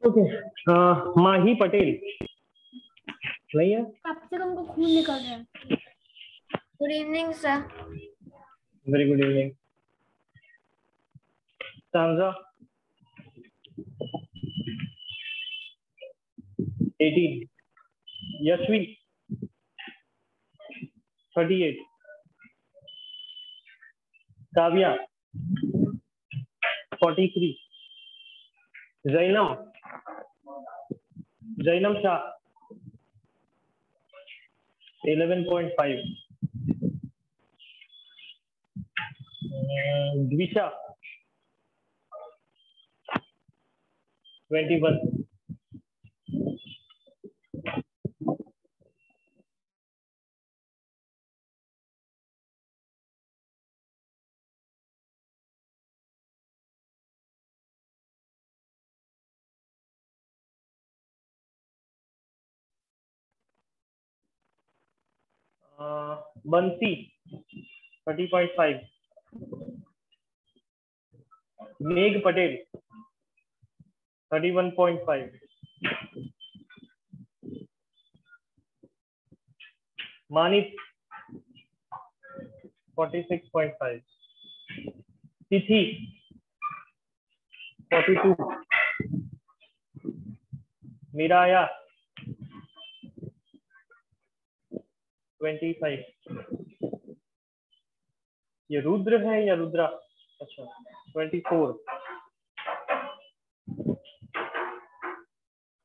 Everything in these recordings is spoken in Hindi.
ओके, माही पटेल नहीं है। कब से हमको खून निकल रहा है। Good evening sir. Very good evening. Sanja 18, Yashvi 38, Kavya 43, Jainam Shah 11.5, Dwisha 21, Bansi 30.5, मेघ पटेल 31.5, मानित 46.5, तिथि 42, मीराया 25, ये रुद्र है या रुद्रा? अच्छा 24।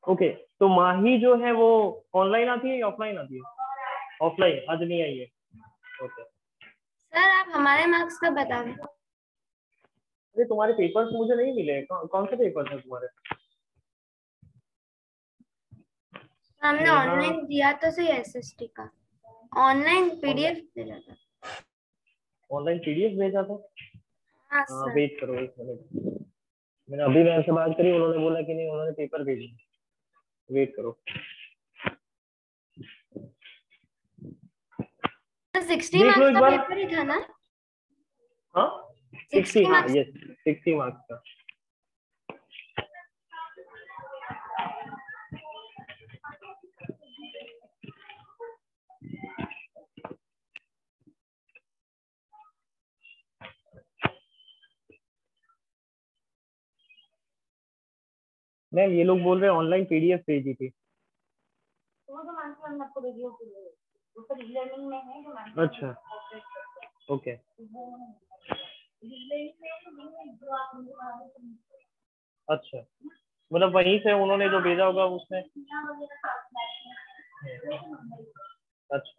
ओके, तो माही जो है वो ऑनलाइन आती है या ऑफलाइन आती है? ऑफलाइन, आज नहीं आई है। ओके सर आप हमारे मार्क्स का बता दें। अरे तुम्हारे पेपर्स मुझे नहीं मिले, कौन से पेपर है तुम्हारे? हमने ऑनलाइन दिया तो सही एसएसटी का। ऑनलाइन पीडीएफ भेजा था। ऑनलाइन पीडीएफ भेजा था? हाँ हाँ सर। वेट करो एक मिनट, मैंने अभी मैम से बात करी, उन्होंने बोला कि नहीं उन्होंने पेपर भेजे। वेट करो। 60 देख लो मार्क्स एक का बार। पेपर ही था ना? हाँ 60, 60 हाँ मार्क्स। यस 60 मार्क्स का। मैम ये लोग बोल रहे हैं ऑनलाइन पीडीएफ भेजी थी। वो तो मैंने आपको वीडियो वो तो लर्निंग में है जो। अच्छा ओके। अच्छा मतलब वहीं से उन्होंने जो भेजा होगा उसमें। अच्छा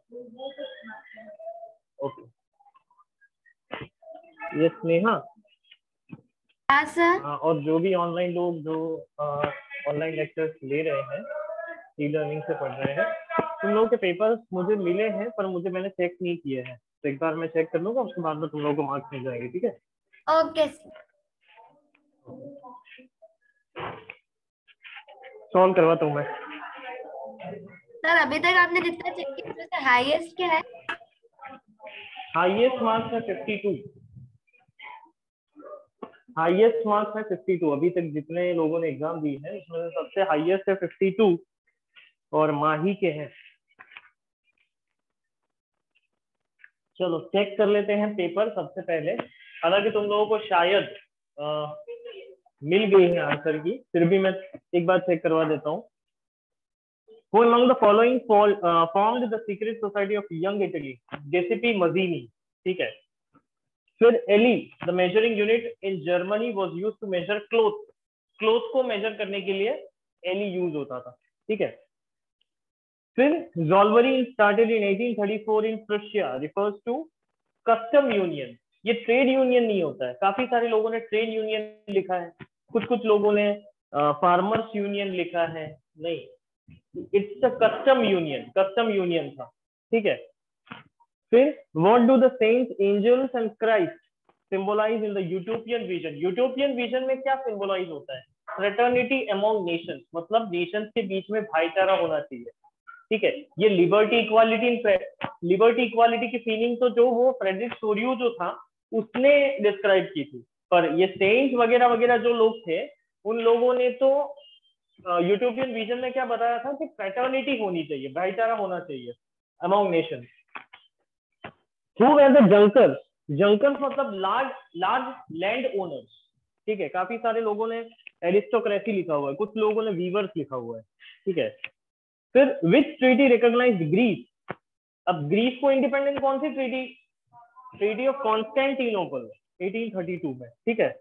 ओके। ये स्नेहा। हाँ सर। और जो भी ऑनलाइन लोग जो ऑनलाइन लेक्चर्स ले रहे हैं, ई लर्निंग से पढ़ रहे हैं, तुम लोगों के पेपर्स मुझे मिले हैं पर मैंने चेक नहीं किए हैं, तो एक बार मैं चेक कर लूंगा, उसके बाद में तुम लोगों को मार्क्स मिल जाएंगे, ठीक है? ओके सॉल्व करवाता हूँ मैं। सर। अभी तक आपने जितना चेक किया उसमें से हाईएस्ट क्या है? हाईएस्ट मार्क्स है 52। हाईएस्ट मार्क्स है 52, अभी तक जितने लोगों ने एग्जाम दी है उसमें से सबसे हाईएस्ट है 52 और माही के हैं। चलो चेक कर लेते हैं पेपर सबसे पहले। हालांकि तुम लोगों को शायद मिल गई है आंसर की, फिर भी मैं एक बार चेक करवा देता हूँ। Who among the following formed the secret society of young Italy? Giuseppe Mazzini, ठीक है। फिर ell, the measuring unit in Germany was used to measure cloth. Cloth को मेजर करने के लिए एली यूज होता था, ठीक है। फिर Zollverein started in 1834 in Prussia, refers to custom union. ये ट्रेड यूनियन नहीं होता है, काफी सारे लोगों ने ट्रेड यूनियन लिखा है, कुछ लोगों ने फार्मर्स यूनियन लिखा है, नहीं, इट्स अ कस्टम यूनियन था, ठीक है। फिर what do the saints angels and Christ symbolize in the utopian vision? Utopian vision में क्या सिंबलाइज होता है? फ्रेटर्निटी अमॉन्ग नेशंस, मतलब नेशंस के बीच में भाईचारा होना चाहिए, ठीक है। ये लिबर्टी इक्वालिटी की फीलिंग तो जो वो फ्रेडरिक सोरियो जो था उसने डिस्क्राइब की थी, पर ये सेंट्स वगैरह वगैरह जो लोग थे उन लोगों ने तो यूटोपियन विजन में क्या बताया था कि फ्रेटर्निटी होनी चाहिए, भाईचारा होना चाहिए among nation. Who were the junkers? Junkers मतलब लार्ज लैंड ओनर्स, ठीक है। काफी सारे लोगों ने एरिस्टोक्रेसी लिखा हुआ है, कुछ लोगों ने वीवर्स लिखा हुआ है, ठीक है। फिर विच ट्रीटी रिकॉग्नाइज्ड ग्रीस? अब ग्रीस को इंडिपेंडेंट कौन सी ट्रीटी? ट्रीटी ऑफ कॉन्स्टेंटिनोपल 1832 में, ठीक है।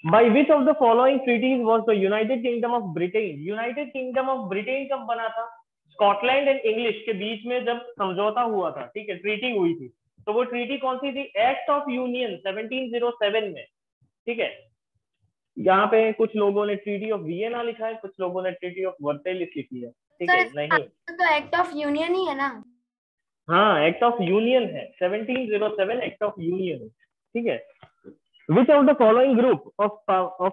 By which of the following treaties was the United Kingdom of Britain? United Kingdom of Britain कब बना था? स्कॉटलैंड एंड इंग्लिश के बीच में जब समझौता हुआ था, ठीक है, ट्रीटी हुई थी, तो वो ट्रीटी कौन सी थी? एक्ट ऑफ यूनियन 1707 में, ठीक है। यहाँ पे कुछ लोगों ने ट्रीटी ऑफ वियना लिखा है, कुछ लोगों ने ट्रीटी ऑफ वर्सेलिस लिखी है, ठीक है। नहीं, तो एक्ट ऑफ यूनियन ही है ना? हाँ, एक्ट ऑफ यूनियन है, 1707 एक्ट ऑफ यूनियन, ठीक है। Which of the following group of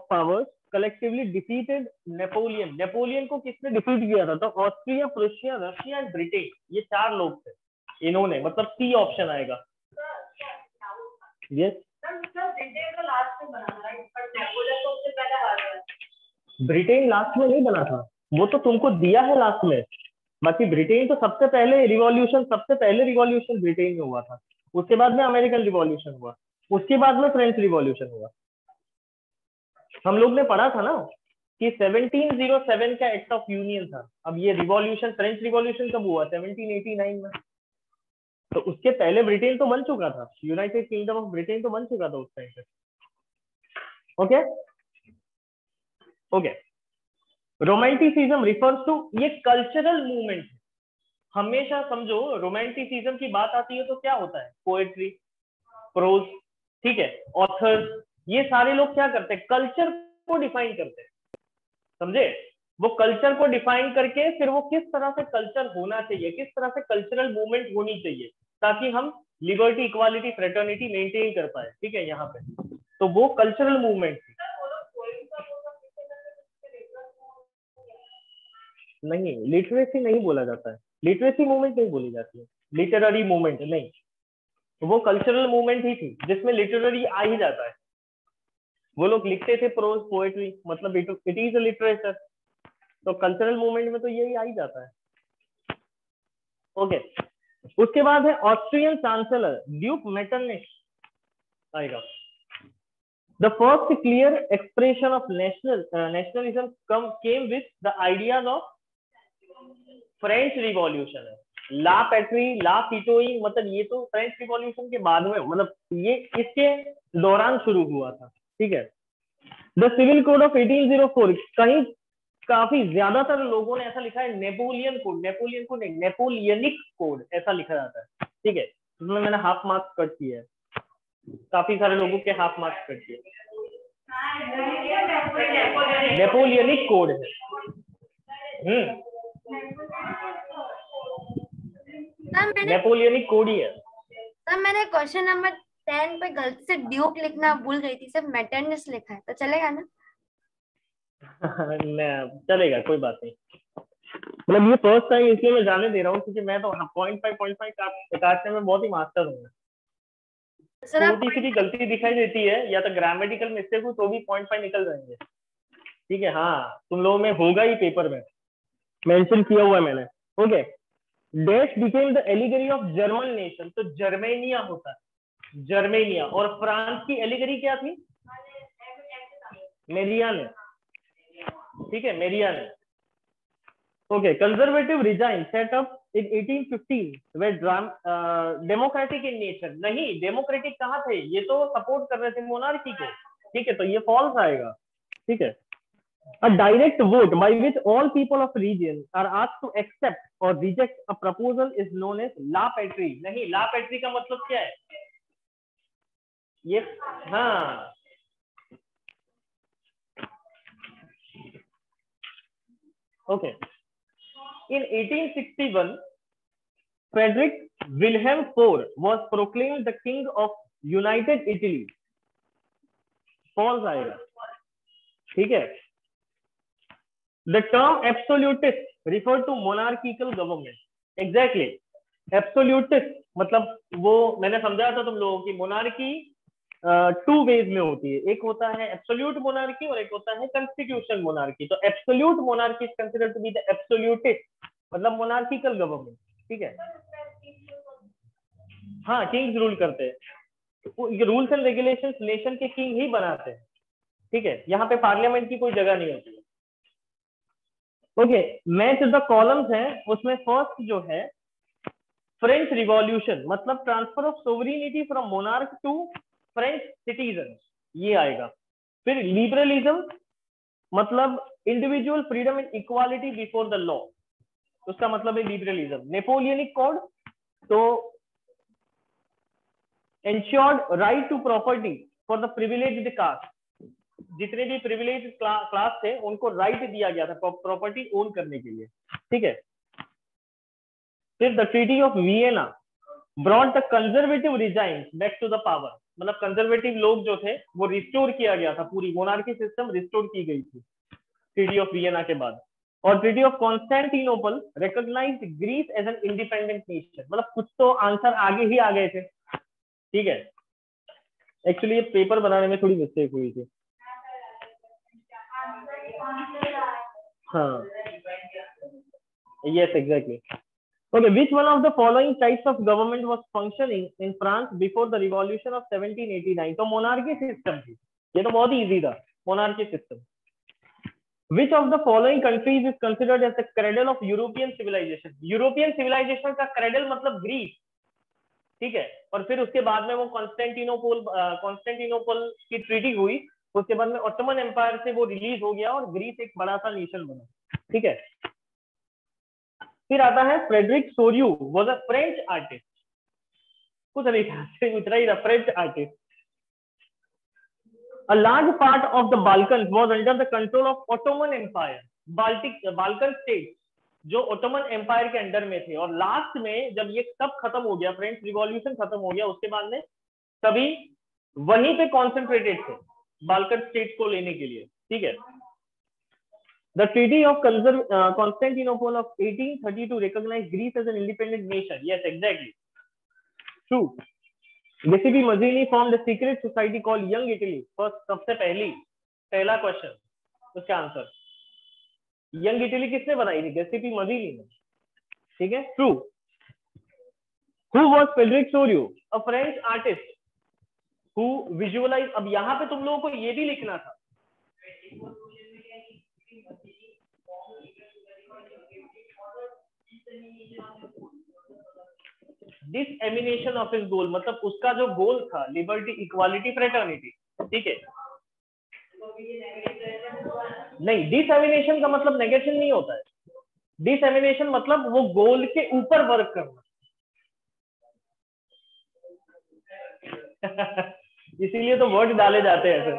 powers collectively defeated Napoleon? Napoleon को किसने डिफीट किया था? तो Austria, Prussia, Russia and Britain, ये 4 लोग थे इन्होंने, मतलब सी ऑप्शन आएगा। यस, ब्रिटेन लास्ट में नहीं बना था, वो तो तुमको दिया है लास्ट में। बाकी ब्रिटेन तो सबसे पहले रिवॉल्यूशन ब्रिटेन में हुआ था, उसके बाद में अमेरिकन रिवॉल्यूशन हुआ, उसके बाद में फ्रेंच रिवॉल्यूशन हुआ। हम लोग ने पढ़ा था ना कि 1707 का एक्ट ऑफ यूनियन था। अब ये रिवॉल्यूशन, फ्रेंच रिवॉल्यूशन कब हुआ? 1789 में। तो उसके पहले ब्रिटेन तो बन चुका था, यूनाइटेड किंगडम ऑफ ब्रिटेन तो बन चुका था उस टाइम पे। Okay okay. Romanticism refers to, ये कल्चरल मूवमेंट है। हमेशा समझो रोमांटिसिज्म की बात आती है तो क्या होता है? पोएट्री, प्रोज, ठीक है, ऑथर्स, ये सारे लोग क्या करते हैं? कल्चर को डिफाइन करते हैं, समझे? वो कल्चर को डिफाइन करके फिर वो किस तरह से कल्चर होना चाहिए, किस तरह से कल्चरल मूवमेंट होनी चाहिए ताकि हम लिबर्टी, इक्वालिटी, फ्रेटर्निटी मेंटेन कर पाए, ठीक है, यहाँ पे। तो वो कल्चरल मूवमेंट नहीं, लिटरेसी नहीं बोला जाता है, लिटरेसी मूवमेंट नहीं बोली जाती है, लिटररी मूवमेंट नहीं, वो कल्चरल मूवमेंट ही थी जिसमें लिटररी आ ही जाता है। वो लोग लिखते थे प्रोज, पोएट्री, मतलब इट इज अ लिटरेचर, तो कल्चरल मूवमेंट में तो यही आ ही जाता है। ओके, उसके बाद है ऑस्ट्रियन चांसलर ड्यूक मेटरनिच आएगा। The first clear expression of nationalism came with the ideas of French revolution है। ला पैट्री, ला फिटोई, मतलब ये तो फ्रेंच रिवॉल्यूशन के बाद में, मतलब ये इसके दौरान शुरू हुआ था, ठीक है। द सिविल कोड ऑफ 1804, कहीं काफी ज्यादातर लोगों ने ऐसा लिखा है नेपोलियन कोड नहीं, नेपोलियनिक कोड ऐसा लिखा जाता है, ठीक है। उसमें मैंने हाफ मार्क्स कट किया है, काफी सारे लोगों के हाफ मार्क्स कट किए। नेपोलियनिक कोड है, नेपोलियनिक कोड ही है। सर मैंने क्वेश्चन नंबर 10 पे गलती से ड्यूक लिखना भूल गई थी, सिर्फ मेटर्निस लिखा है, तो चलेगा ना? चलेगा, कोई बात नहीं। मतलब ये फर्स्ट टाइम इसलिए मैं जाने दे रहा हूँ क्योंकि मैं तो 0.5 काटने में बहुत ही मास्टर हूँ। सर आप छोटी सी भी गलती दिखाई देती है या तो ग्रामेटिकल मिस्टेक हो तो भी 0.5 निकल जाएंगे। ठीक है, हाँ तुम लोगों में होगा ही, पेपर में मेंशन किया हुआ है मैंने। Okay, dash became the allegory of German nation, तो जर्मेनिया होता है, जर्मेनिया। और फ्रांस की एलिगरी क्या थी? मेरियाने। ठीक है, मेरियाने। Okay, conservative resign set up in 1815 were democratic in nature. नहीं, डेमोक्रेटिक कहाँ थे, ये तो सपोर्ट कर रहे थे मोनार्की को। ठीक है, तो ये फॉल्स आएगा। ठीक है, a direct vote by which all people of region are asked to accept or reject a proposal is known as la patrie। नहीं, la patrie का मतलब क्या है ये? हाँ, okay. In 1861 Frederick Wilhelm IV was proclaimed the king of United Italy। False आएगा। ठीक है, the term absolutist refer to monarchical government. Exactly, absolutist मतलब वो मैंने समझाया था तुम लोगों की, मोनार्की टू वेज में होती है, एक होता है एब्सोल्यूट मोनार्की और एक होता है कॉन्स्टिट्यूशन मोनार्की। तो absolute monarchy is considered to be the absolutist, मतलब मोनार्किकल गवर्नमेंट। ठीक है, हाँ किंग्स रूल करते हैं, रूल्स एंड रेगुलेशंस नेशन के किंग ही बनाते हैं। ठीक है, यहाँ पे पार्लियामेंट की कोई जगह नहीं होती है। ओके, मैच द कॉलम्स है, उसमें फर्स्ट जो है फ्रेंच रिवॉल्यूशन, मतलब transfer of sovereignty from monarch to French citizen, ये आएगा। फिर लिबरलिज्म मतलब individual freedom and equality before the law, उसका मतलब है लिबरलिज्म। नेपोलियनिक कोड तो ensured right to property for the privileged caste, जितने भी प्रिविलेज क्लास थे उनको राइट दिया गया था प्रॉपर्टी ओन करने के लिए। ठीक है, फिर the treaty of Vienna brought the conservative regimes back to the power, मतलब कंजर्वेटिव लोग जो थे वो रिस्टोर किया गया था, पूरी मोनार्की सिस्टम रिस्टोर की गई थी ट्रीटी ऑफ वियना के बाद। और treaty of Constantinople recognized Greece as an independent nation, मतलब कुछ तो आंसर आगे ही आ गए थे। ठीक है, एक्चुअली ये पेपर बनाने में थोड़ी मिस्टेक हुई थी। हाँ, yes exactly. Okay, which one of the following types of government was functioning in France before the revolution of 1789? तो मोनार्की सिस्टम थी, ये तो बहुत ही इजी था, monarchy system. Which of the following countries is considered as the cradle of European civilization? European civilization का क्रेडल मतलब ग्रीस। ठीक है, और फिर उसके बाद में वो कॉन्स्टेंटिनोपल की ट्रीटी हुई, उसके बाद में ऑटोमन एम्पायर से वो रिलीज हो गया और ग्रीस एक बड़ा सा नेशन बना। ठीक है, फिर आता है Frederic Sorrieu was a French artist, कुछ नहीं था, उतना ही था, French artist. A large part of the Balkans was under the control of Ottoman Empire। Balkan state जो ओटोमन एम्पायर के अंडर में थे, और लास्ट में जब ये सब खत्म हो गया, फ्रेंच रिवॉल्यूशन खत्म हो गया, उसके बाद में सभी वहीं पे कॉन्सेंट्रेटेड थे बाल्कन स्टेट को लेने के लिए। ठीक है, The Treaty of Constantinople of 1832 recognized Greece as an independent nation। Yes, exactly. True. Giuseppe Mazzini formed a secret society called Young Italy। First, सबसे पहला क्वेश्चन, उसका आंसर यंग इटली किसने बनाई थी? गिuseppe Mazzini ने। ठीक है, true. Who was Frederick Sorio? A French artist who visualized। अब यहाँ पे तुम लोगों को ये भी लिखना था, डिसएमिनेशन ऑफ हिज गोल, मतलब उसका जो गोल था लिबर्टी इक्वालिटी फ्रेटर्निटी। ठीक है, नहीं, डिसएमिनेशन का मतलब नेगेशन नहीं होता है, डिसएमिनेशन मतलब वो गोल के ऊपर वर्क करना। इसीलिए तो वर्ड डाले जाते हैं सर,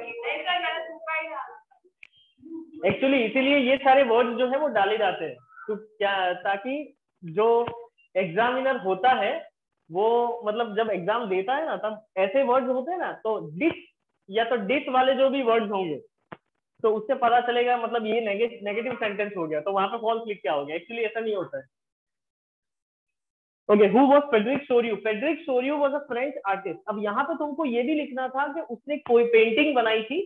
एक्चुअली इसीलिए ये सारे वर्ड जो है वो डाले जाते हैं, तो क्या, ताकि जो एग्जामिनर होता है वो मतलब जब एग्जाम देता है ना, तब ऐसे वर्ड्स होते हैं ना, तो डिस या तो डिस वाले जो भी वर्ड्स होंगे तो उससे पता चलेगा मतलब ये नेगेटिव सेंटेंस हो गया, तो वहां पे फॉल्स लिख क्या हो गया। एक्चुअली ऐसा नहीं होता है। Okay, who was Frederick Sorio? Frederick Sorio was a French artist. अब यहाँ पे तुमको ये भी लिखना था कि उसने कोई पेंटिंग बनाई थी,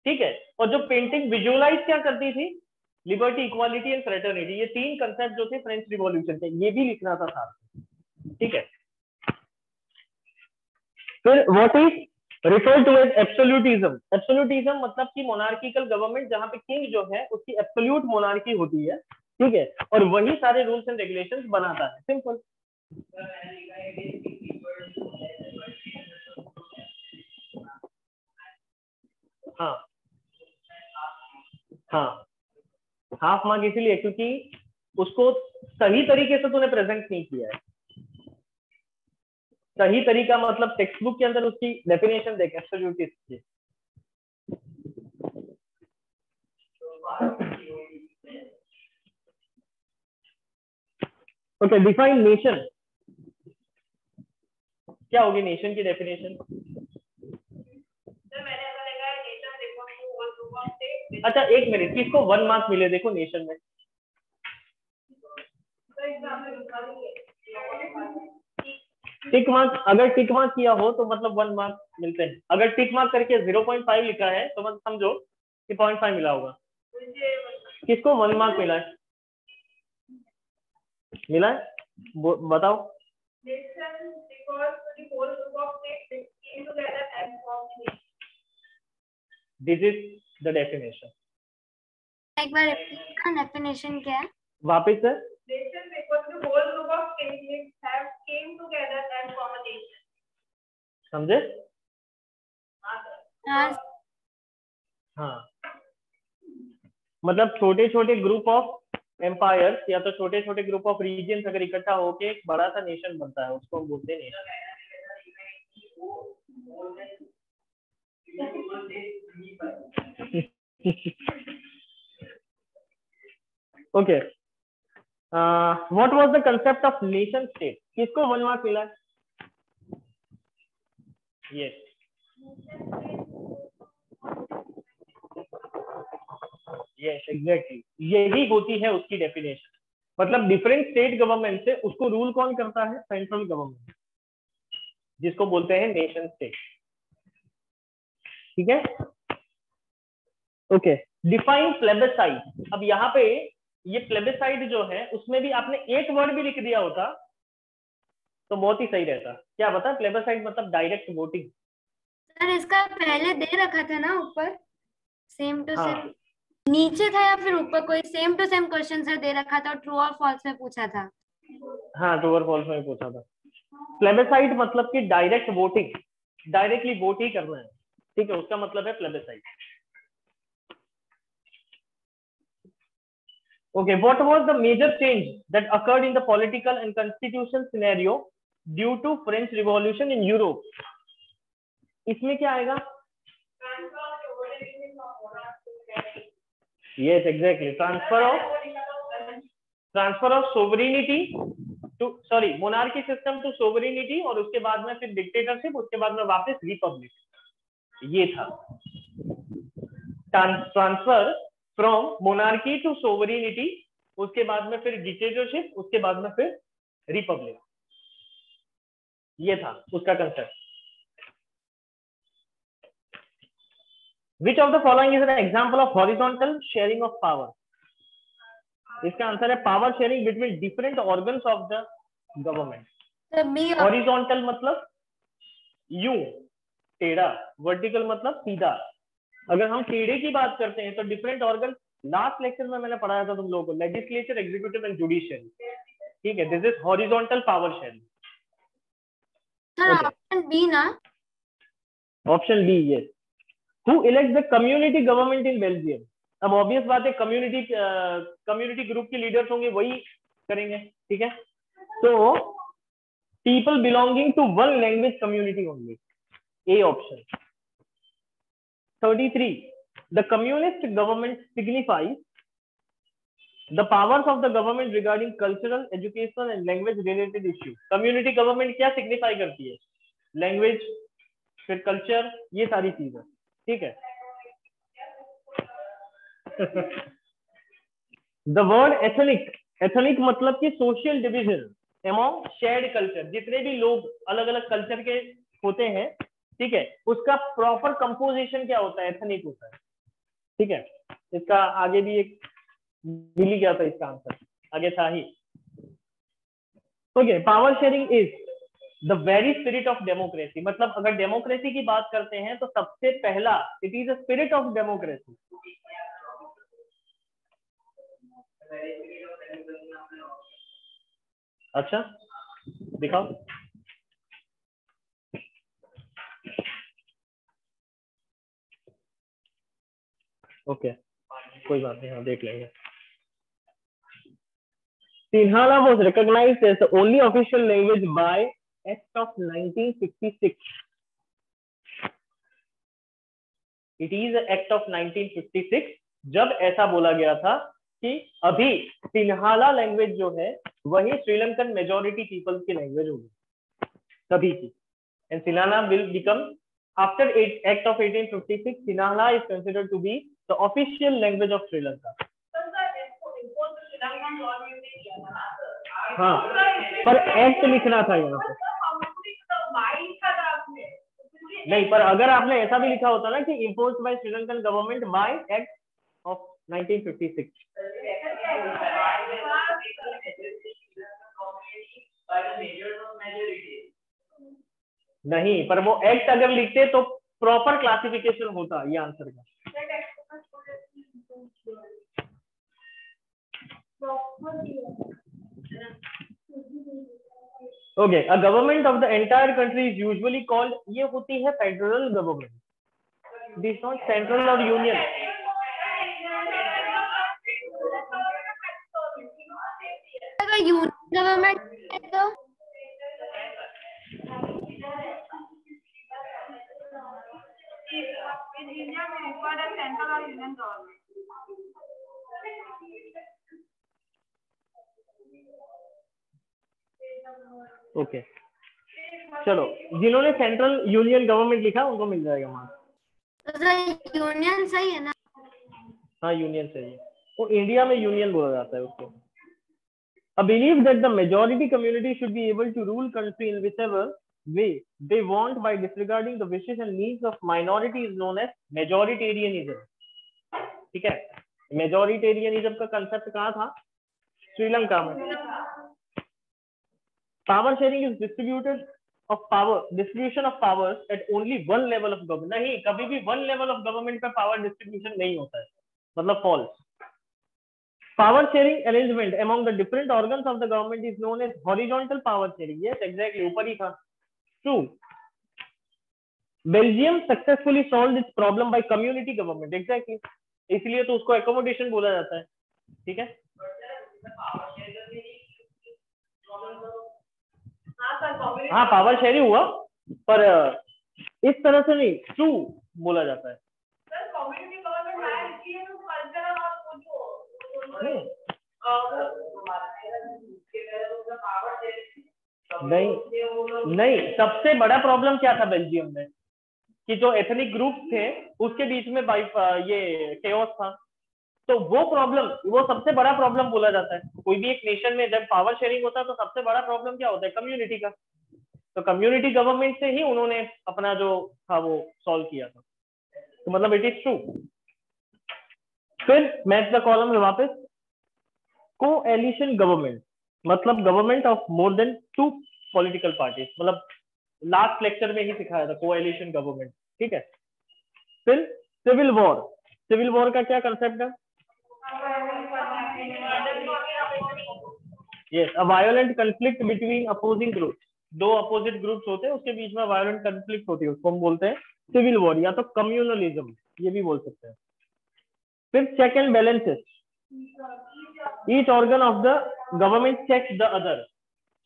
ठीक है, और जो पेंटिंग विजुअलाइज क्या करती थी, लिबर्टी, इक्वालिटी एंड फ्रेटर्निटी, ये तीन कंसेप्ट जो थे फ्रेंच रिवॉल्यूशन के, ये भी लिखना था साथ, ठीक है। फिर what is refer to as absolutism? Absolutism मतलब कि मोनार्किकल गवर्नमेंट, जहां पे किंग जो है उसकी एब्सोल्यूट मोनार्की होती है, ठीक है, और वही सारे रूल्स एंड रेगुलेशंस बनाता है, सिंपल। हाँ हाँ, हाफ मार्क इसीलिए क्योंकि उसको सही तरीके से तूने प्रेजेंट नहीं किया है। सही तरीका मतलब टेक्स्ट बुक के अंदर उसकी डेफिनेशन देख एब्सोल्यूटिस्ट की। Okay, define nation. क्या होगी नेशन की डेफिनेशन? अच्छा एक मिनट, किसको 1 मार्क मिले देखो नेशन में? टिक मार्क, अगर टिक मार्क किया हो तो मतलब 1 मार्क मिलते हैं। अगर टिक मार्क करके 0.5 लिखा है तो मतलब समझो कि 0.5 मिला होगा। किसको 1 मार्क मिला है? मिला है, बताओ। This is the definition. एक बार रिपीट करना, डेफिनेशन क्या है? वापिस से। समझे? हाँ हाँ, मतलब छोटे छोटे ग्रुप ऑफ एम्पायर्स या तो छोटे छोटे ग्रुप ऑफ रीजन्स अगर इकट्ठा होके एक बड़ा सा नेशन बनता है, उसको हम बोलते हैं nation. Okay, what was the concept of nation state? किसको 1 मार्क मिला है? यस, यस एग्जैक्टली, यही होती है उसकी डेफिनेशन। मतलब डिफरेंट स्टेट गवर्नमेंट से उसको रूल कौन करता है? सेंट्रल गवर्नमेंट, जिसको बोलते हैं नेशन स्टेट, ठीक है। Okay, define plebiscite. अब यहाँ पे ये प्लेबिसाइड जो है उसमें भी आपने एक वर्ड भी लिख दिया होता तो बहुत ही सही रहता। क्या बता? प्लेबिसाइड मतलब डायरेक्ट वोटिंग। सर, इसका पहले दे रखा था ना ऊपर, सेम टू सेम। हाँ नीचे था या फिर ऊपर कोई same to same question sir दे रखा था और ट्रू और फॉल्स में पूछा था? हाँ, ट्रू और फॉल्स में पूछा था। प्लेबिसाइड मतलब कि डायरेक्ट वोटिंग, डायरेक्टली वोट ही करना है, ठीक है, उसका मतलब है plebiscite. Okay, what was the major change that occurred in the political and constitutional scenario due to French Revolution in Europe? इसमें क्या आएगा? Yes, exactly. Transfer of sovereignty to, sorry, monarchy system to sovereignty, और उसके बाद में फिर डिक्टेटरशिप, उसके बाद में वापस रिपब्लिक, ये था। Transfer from monarchy to sovereignty, उसके बाद में फिर डिक्टेटरशिप, उसके बाद में फिर रिपब्लिक, ये था उसका concept. Which of the following is an example of horizontal sharing of power? इसका आंसर है power sharing between different organs of the government. Horizontal मतलब यूं टेढ़ा, वर्टिकल मतलब सीधा। अगर हम टेढ़े की बात करते हैं तो डिफरेंट ऑर्गन, लास्ट लेक्चर में मैंने पढ़ाया था तुम लोगों को, लेजिस्लेचर, एग्जीक्यूटिव एंड जुडिशियरी, ठीक है, this is horizontal power sharing. Option B ना? Option B, yes. Who elect the community government in Belgium? अब ऑब्वियस बात है, कम्युनिटी ग्रुप के लीडर्स होंगे, वही करेंगे, ठीक है। तो people belonging to one language community only, A option. 33, the communist government signifies the powers of the government regarding cultural, educational and language related issue. Community government क्या सिग्निफाई करती है? लैंग्वेज, फिर कल्चर, ये सारी चीजें, ठीक है। द वर्ड एथनिक, एथनिक मतलब कि social division, among shared culture, जितने भी लोग अलग अलग कल्चर के होते हैं, ठीक है, उसका प्रॉपर कंपोजिशन क्या होता है, एथनिक होता है, ठीक है। इसका आगे भी एक मिल ही गया था, इसका आंसर आगे था ही। Okay, power sharing is the very spirit of democracy, मतलब अगर डेमोक्रेसी की बात करते हैं तो सबसे पहला, it is the spirit of democracy. अच्छा दिखाओ। ओके कोई बात नहीं, हाँ देख लेंगे। Sinhala was recognized as the only official language by Act of 1956. It is Act of 1956, जब ऐसा बोला गया था कि अभी सिन्हाला लैंग्वेज जो है वही श्रीलंकन मेजोरिटी पीपल्स की लैंग्वेज होगी तभी की। And Sinhala will become after Act of 1856, Sinhala is considered to be the official language of Sri Lanka. हाँ पर एक्ट लिखना था यहाँ पे, नहीं, पर अगर आपने ऐसा भी लिखा होता ना कि imposed by Sri Lankan government by act of 1956, नहीं, पर वो एक्ट अगर लिखते तो प्रॉपर क्लासिफिकेशन होता ये आंसर का। Okay, a government of the entire country is usually called, ये होती है federal government, this not central और यूनियन। गवर्नमेंट तो ओके चलो, जिन्होंने सेंट्रल यूनियन गवर्नमेंट लिखा उनको मिल जाएगा मार्क्स। यूनियन सही है ना? हाँ यूनियन सही है, वो इंडिया में यूनियन बोला जाता है उसको। A belief that the majority community should be able to rule country in whichever way they want by disregarding the wishes and needs of minority is known as majoritarianism, ठीक है। मेजोरिटेरियनिज्म का कंसेप्ट कहाँ था? श्रीलंका में। Power sharing is distribution of powers at only one level of government, नहीं, कभी भी वन लेवल ऑफ गवर्नमेंट पे पावर डिस्ट्रीब्यूशन नहीं होता है, मतलब false. Power sharing arrangement among the different organs of the government is known as horizontal power sharing. Yes, exactly, ऊपर ही था। True. Belgium successfully solved its problem by community government. Exactly. इसलिए तो उसको accommodation बोला जाता है, ठीक है। हाँ पावर शेयरिंग हुआ, पर इस तरह से नहीं, ट्रू बोला जाता है। नहीं नहीं, सबसे बड़ा प्रॉब्लम क्या था बेल्जियम में कि जो एथनिक ग्रुप थे उसके बीच में ये केओस था, तो वो प्रॉब्लम, वो सबसे बड़ा प्रॉब्लम बोला जाता है। कोई भी एक नेशन में जब पावर शेयरिंग होता है तो सबसे बड़ा प्रॉब्लम क्या होता है? कम्युनिटी का। तो कम्युनिटी गवर्नमेंट से ही उन्होंने अपना जो था वो सॉल्व किया था, तो मतलब इट इज ट्रू। फिर मैच द कॉलम वापस, कोएलिशन गवर्नमेंट मतलब government of more than 2 political parties, मतलब लास्ट लेक्चर में ही सिखाया था कोएलिशन गवर्नमेंट, ठीक है। फिर सिविल वॉर, सिविल वॉर का क्या कंसेप्ट है? यस, अ violent conflict between opposing groups, दो अपोजिट ग्रुप्स होते हैं उसके बीच में वायलेंट कॉन्फ्लिक्ट होती है, उसको हम बोलते हैं सिविल वॉर या तो कम्युनलिज्म, ये भी बोल सकते हैं। फिर check and balances, each organ of the government checks the other.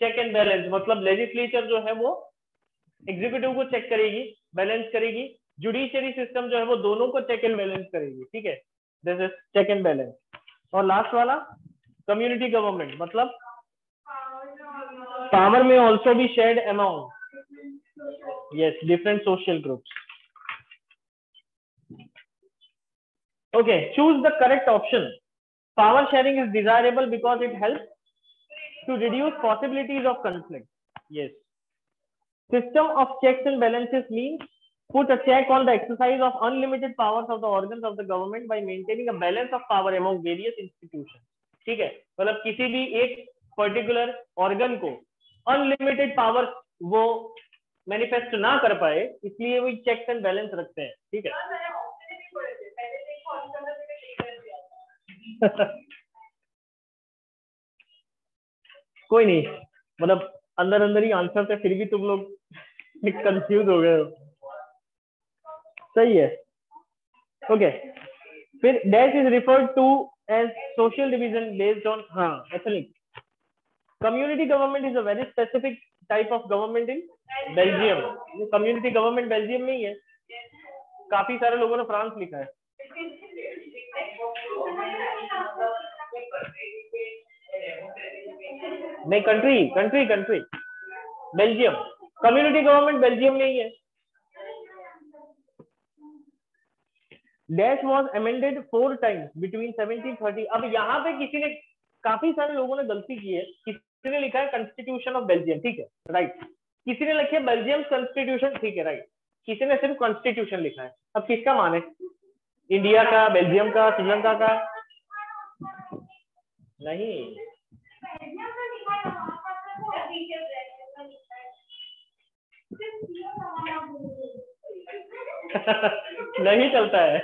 Check and balance मतलब लेजिस्लेचर जो है वो एग्जीक्यूटिव को चेक करेगी, बैलेंस करेगी, जुडिशियरी सिस्टम जो है वो दोनों को चेक एंड बैलेंस करेगी, ठीक है, this is check and balance. और लास्ट वाला कम्युनिटी गवर्नमेंट मतलब पावर में also be shared amount, yes, different social groups. Okay, choose the correct option. Power sharing is desirable because it helps to reduce possibilities of conflict. Yes. System of checks and balances means put a check on the exercise of unlimited powers of the organs of the government by maintaining a balance of power among various institutions. ठीक है, मतलब किसी भी एक पर्टिकुलर ऑर्गन को अनलिमिटेड पावर वो मैनिफेस्ट ना कर पाए, इसलिए वो चेक्स एंड बैलेंस रखते हैं. ठीक है. कोई नहीं, मतलब अंदर अंदर ही आंसर थे, फिर भी तुम लोग कंफ्यूज हो गए हो. सही है. ओके. फिर dash is referred to as social division based on ethnic. Community government is a very specific type of government in Belgium. Community government Belgium में ही है. काफी सारे लोगों ने फ्रांस लिखा है. नहीं, country country country Belgium. Community government Belgium में ही है. Dash was amended 4 times between 1730. अब यहाँ पे किसी ने, काफी सारे लोगों ने गलती की है. किसी ने लिखा है कॉन्स्टिट्यूशन ऑफ बेल्जियम. ठीक है, राइट. किसी ने लिखा है बेल्जियम कॉन्स्टिट्यूशन. ठीक है, राइट. किसी ने सिर्फ कॉन्स्टिट्यूशन लिखा है. अब किसका माने? इंडिया का, बेल्जियम का, श्रीलंका का? नहीं. नहीं चलता है.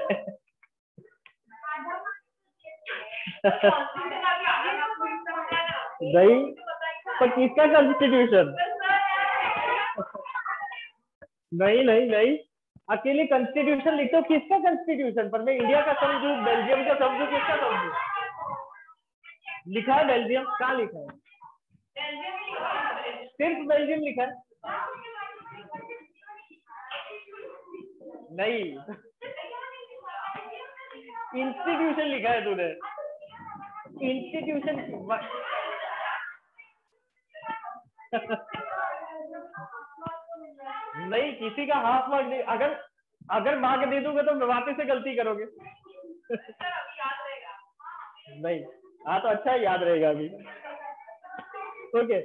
नहीं, पर किसका कॉन्स्टिट्यूशन? नहीं नहीं नहीं, अकेले कॉन्स्टिट्यूशन लिखते हो. किसका कॉन्स्टिट्यूशन? पर मैं इंडिया का समझू, बेल्जियम का समझू, किसका समझू? लिखा है बेल्जियम. कहाँ लिखा है? सिर्फ बेल्जियम लिखा है. नहीं, इंस्टीट्यूशन लिखा है तूने. इंस्टीट्यूशन. नहीं, किसी का हाफ मार्क नहीं. अगर मार्क दे दूंगा तो वापस से गलती करोगे. नहीं, हाँ तो अच्छा याद रहेगा अभी. Okay.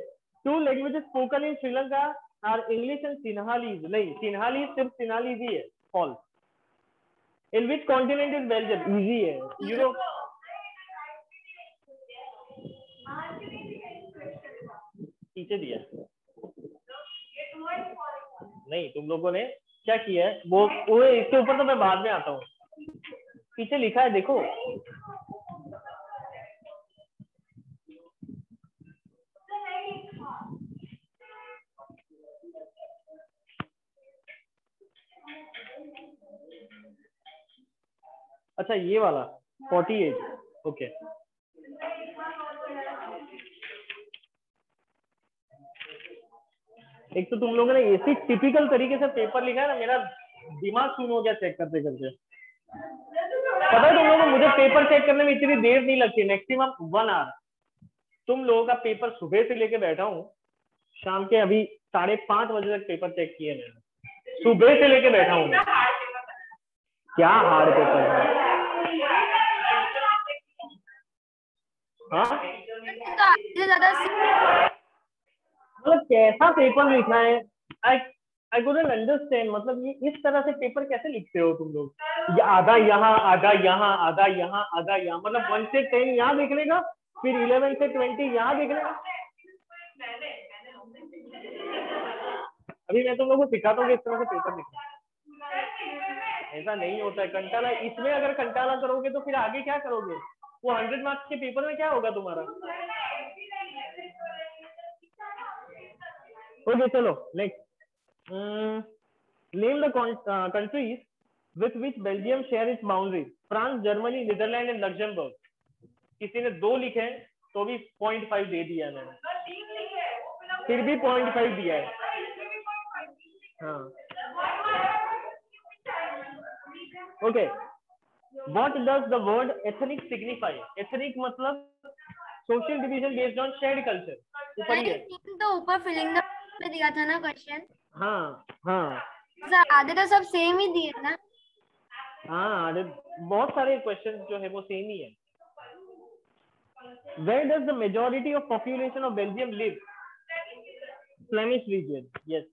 2 languages spoken in Sri Lanka are English and Sinhalese. नहीं, सिन्हालीज सिर्फ सिन्हालीज ही है. False. In which continent is Belgium? Easy है. यूरोप. पीछे दिया. नहीं, तुम लोगों ने क्या किया है वो इसके ऊपर तो मैं बाद में आता हूँ. पीछे लिखा है देखो. अच्छा, ये वाला 48. ओके. एक तो तुम लोगों ने ऐसी टिपिकल तरीके से पेपर लिखा है ना, मेरा दिमाग सुन हो गया चेक करते करते. पता है तुम लोगों को, मुझे पेपर चेक करने में इतनी देर नहीं लगती. Maximum 1 hour. तुम लोगों का पेपर सुबह से लेके बैठा हूँ, शाम के अभी 5:30 बजे तक पेपर चेक किए मैंने. सुबह से लेके बैठा हूँ. क्या हार्ड पेपर है. हाँ, मतलब कैसा पेपर लिखा है. I couldn't understand. मतलब ये इस तरह से पेपर कैसे लिखते हो तुम लोग? ये आधा यहाँ, आधा यहाँ, आधा यहाँ, आधा यहाँ. मतलब 1 से 10 यहाँ देख लेगा, फिर 11 से 20 यहाँ देख लेगा. अभी मैं तुम लोगों को सिखाता हूँ इस तरह से पेपर लिखना. ऐसा नहीं होता है. कंटाला, इसमें अगर कंटाला करोगे तो फिर आगे क्या करोगे? वो 100 मार्क्स के पेपर में क्या होगा तुम्हारा? ओके, चलो next. Name the countries with which Belgium share its boundary. France, Germany, Netherland and Luxembourg. किसी ने 2 लिखे हैं तो भी 0.5 दे दिया है मैंने. फिर भी 0.5 दिया है. हाँ. Okay. What does the word ethnic signify? Ethnic मतलब social division based on shared culture. ऊपर ही है. तो ऊपर फिलिंग द में दिया था ना क्वेश्चन. हाँ हाँ. आधे तो सब सेम ही दिए ना. हाँ, बहुत सारे क्वेश्चन जो है वो सेम ही है. Where does the majority of population of Belgium live? Flemish region. Yes.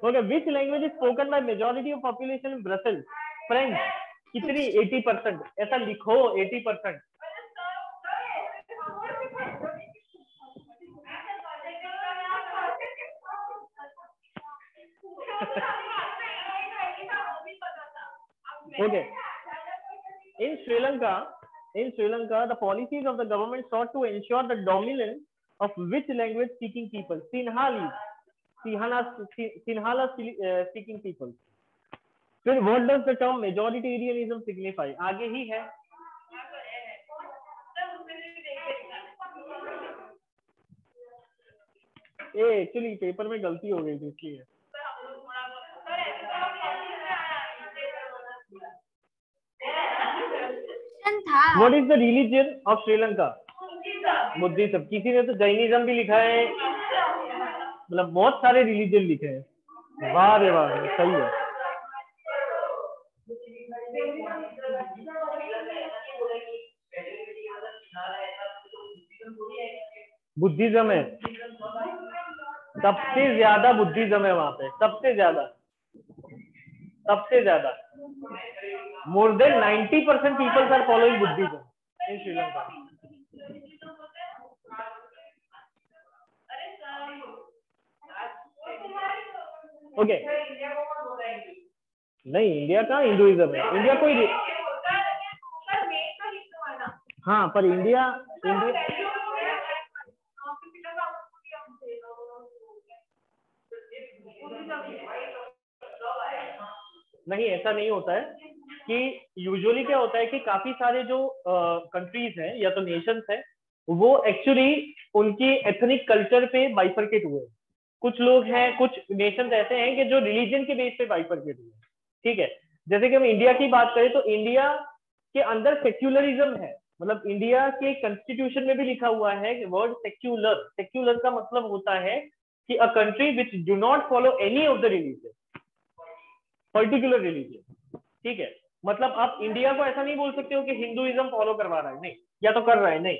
Okay. Which language is spoken by majority of population in Brussels? French. कितनी? 80%. ऐसा लिखो 80%. Okay. In Sri Lanka, the policies of the government sought to ensure the dominance of which language-speaking people? Sinhala speaking people. फिर what does the term majoritarianism signify? आगे ही है. एक्चुअली पेपर में गलती हो गई थी इसलिए. What is the religion of Sri Lanka? Buddhism. किसी ने तो जैनिज्म भी लिखा है, मतलब बहुत सारे रिलीजन लिखे हैं. वाह रे वाह, सही है. बुद्धिज्म है, सबसे ज्यादा बुद्धिज्म है वहां पे, सबसे ज्यादा. More than 90% people are following Buddhism in Sri Lanka. Okay. नहीं, इंडिया का हिंदुइज्म है. इंडिया कोई, हाँ, पर इंडिया नहीं, ऐसा नहीं होता है कि यूजुअली क्या होता है कि काफी सारे जो कंट्रीज हैं या तो नेशंस हैं, वो एक्चुअली उनकी एथनिक कल्चर पे बाइफरकेट हुए. कुछ लोग हैं, कुछ नेशंस ऐसे हैं कि जो रिलीजन के बेस पे बाइफरकेट हुए. ठीक है. जैसे कि हम इंडिया की बात करें तो इंडिया के अंदर सेक्युलरिज्म है. मतलब इंडिया के कॉन्स्टिट्यूशन में भी लिखा हुआ है कि वर्ड सेक्युलर का मतलब होता है कि a country which do not follow any of the religion, particular religion. ठीक है. मतलब आप इंडिया को ऐसा नहीं बोल सकते हो कि हिंदुइज्म फॉलो करवा रहा है, नहीं, या तो कर रहा है, नहीं.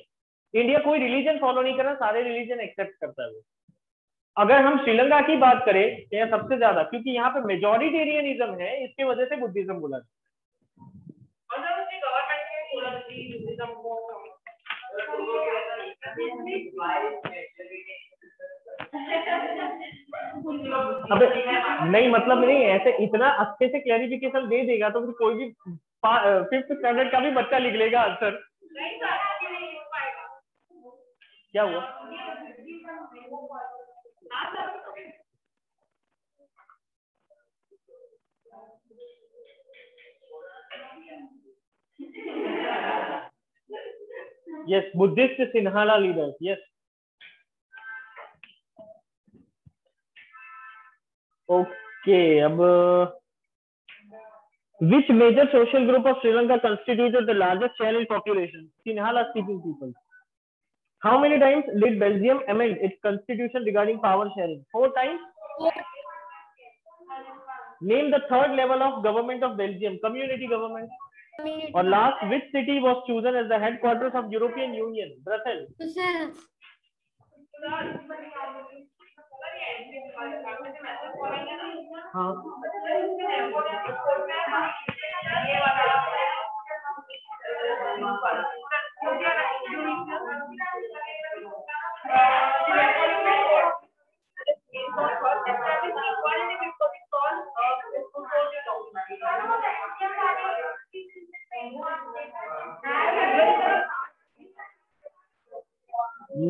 इंडिया कोई रिलीजन फॉलो नहीं कर रहा, सारे रिलीजन एक्सेप्ट करता है वो. अगर हम श्रीलंका की बात करें तो यहाँ सबसे ज्यादा, क्योंकि यहाँ पे मेजोरिटेरियनिज्म है, इसकी वजह से बुद्धिज्म बोला. अबे नहीं, मतलब नहीं ऐसे इतना अच्छे से क्लैरिफिकेशन दे देगा तो फिर कोई भी 5th स्टैंडर्ड का भी बच्चा लिख लेगा आंसर. क्या हुआ? Yes, Buddhist Sinhala leaders. Yes. Okay. अब which major social group of Sri Lanka constituted the largest share in population? Sinhala speaking people. How many times did Belgium amend its constitution regarding power sharing? 4 times. Name the third level of government of Belgium. Community government. और last, which city was chosen as the headquarters of European Union? Brussels. हाँ.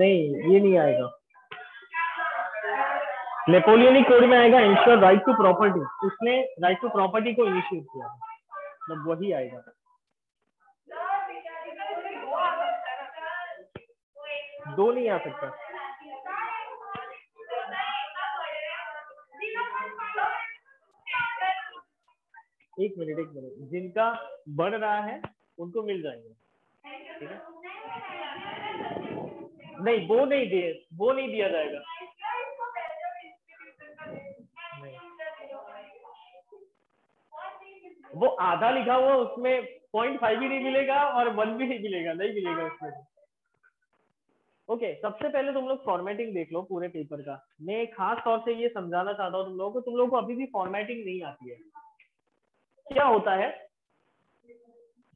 नहीं, ये नहीं आएगा. नेपोलियनिक कोड में आएगा इंश्योर राइट टू प्रॉपर्टी. उसने राइट टू प्रॉपर्टी को इनिशिएट किया, मतलब वही आएगा. दो नहीं आ सकता. एक मिनट. जिनका बढ़ रहा है उनको मिल जाएंगे. ठीक है. नहीं, वो नहीं दिया जाएगा. वो आधा लिखा हुआ उसमें 0.5 भी नहीं मिलेगा और 1 भी नहीं मिलेगा, नहीं मिलेगा उसमें। ओके, सबसे पहले तुम लोग फॉर्मेटिंग देख लो पूरे पेपर का। मैं खास तौर से ये समझाना चाहता हूँ तुम लोगों को, तुम लोगों को अभी भी फॉर्मेटिंग नहीं आती है। क्या होता है,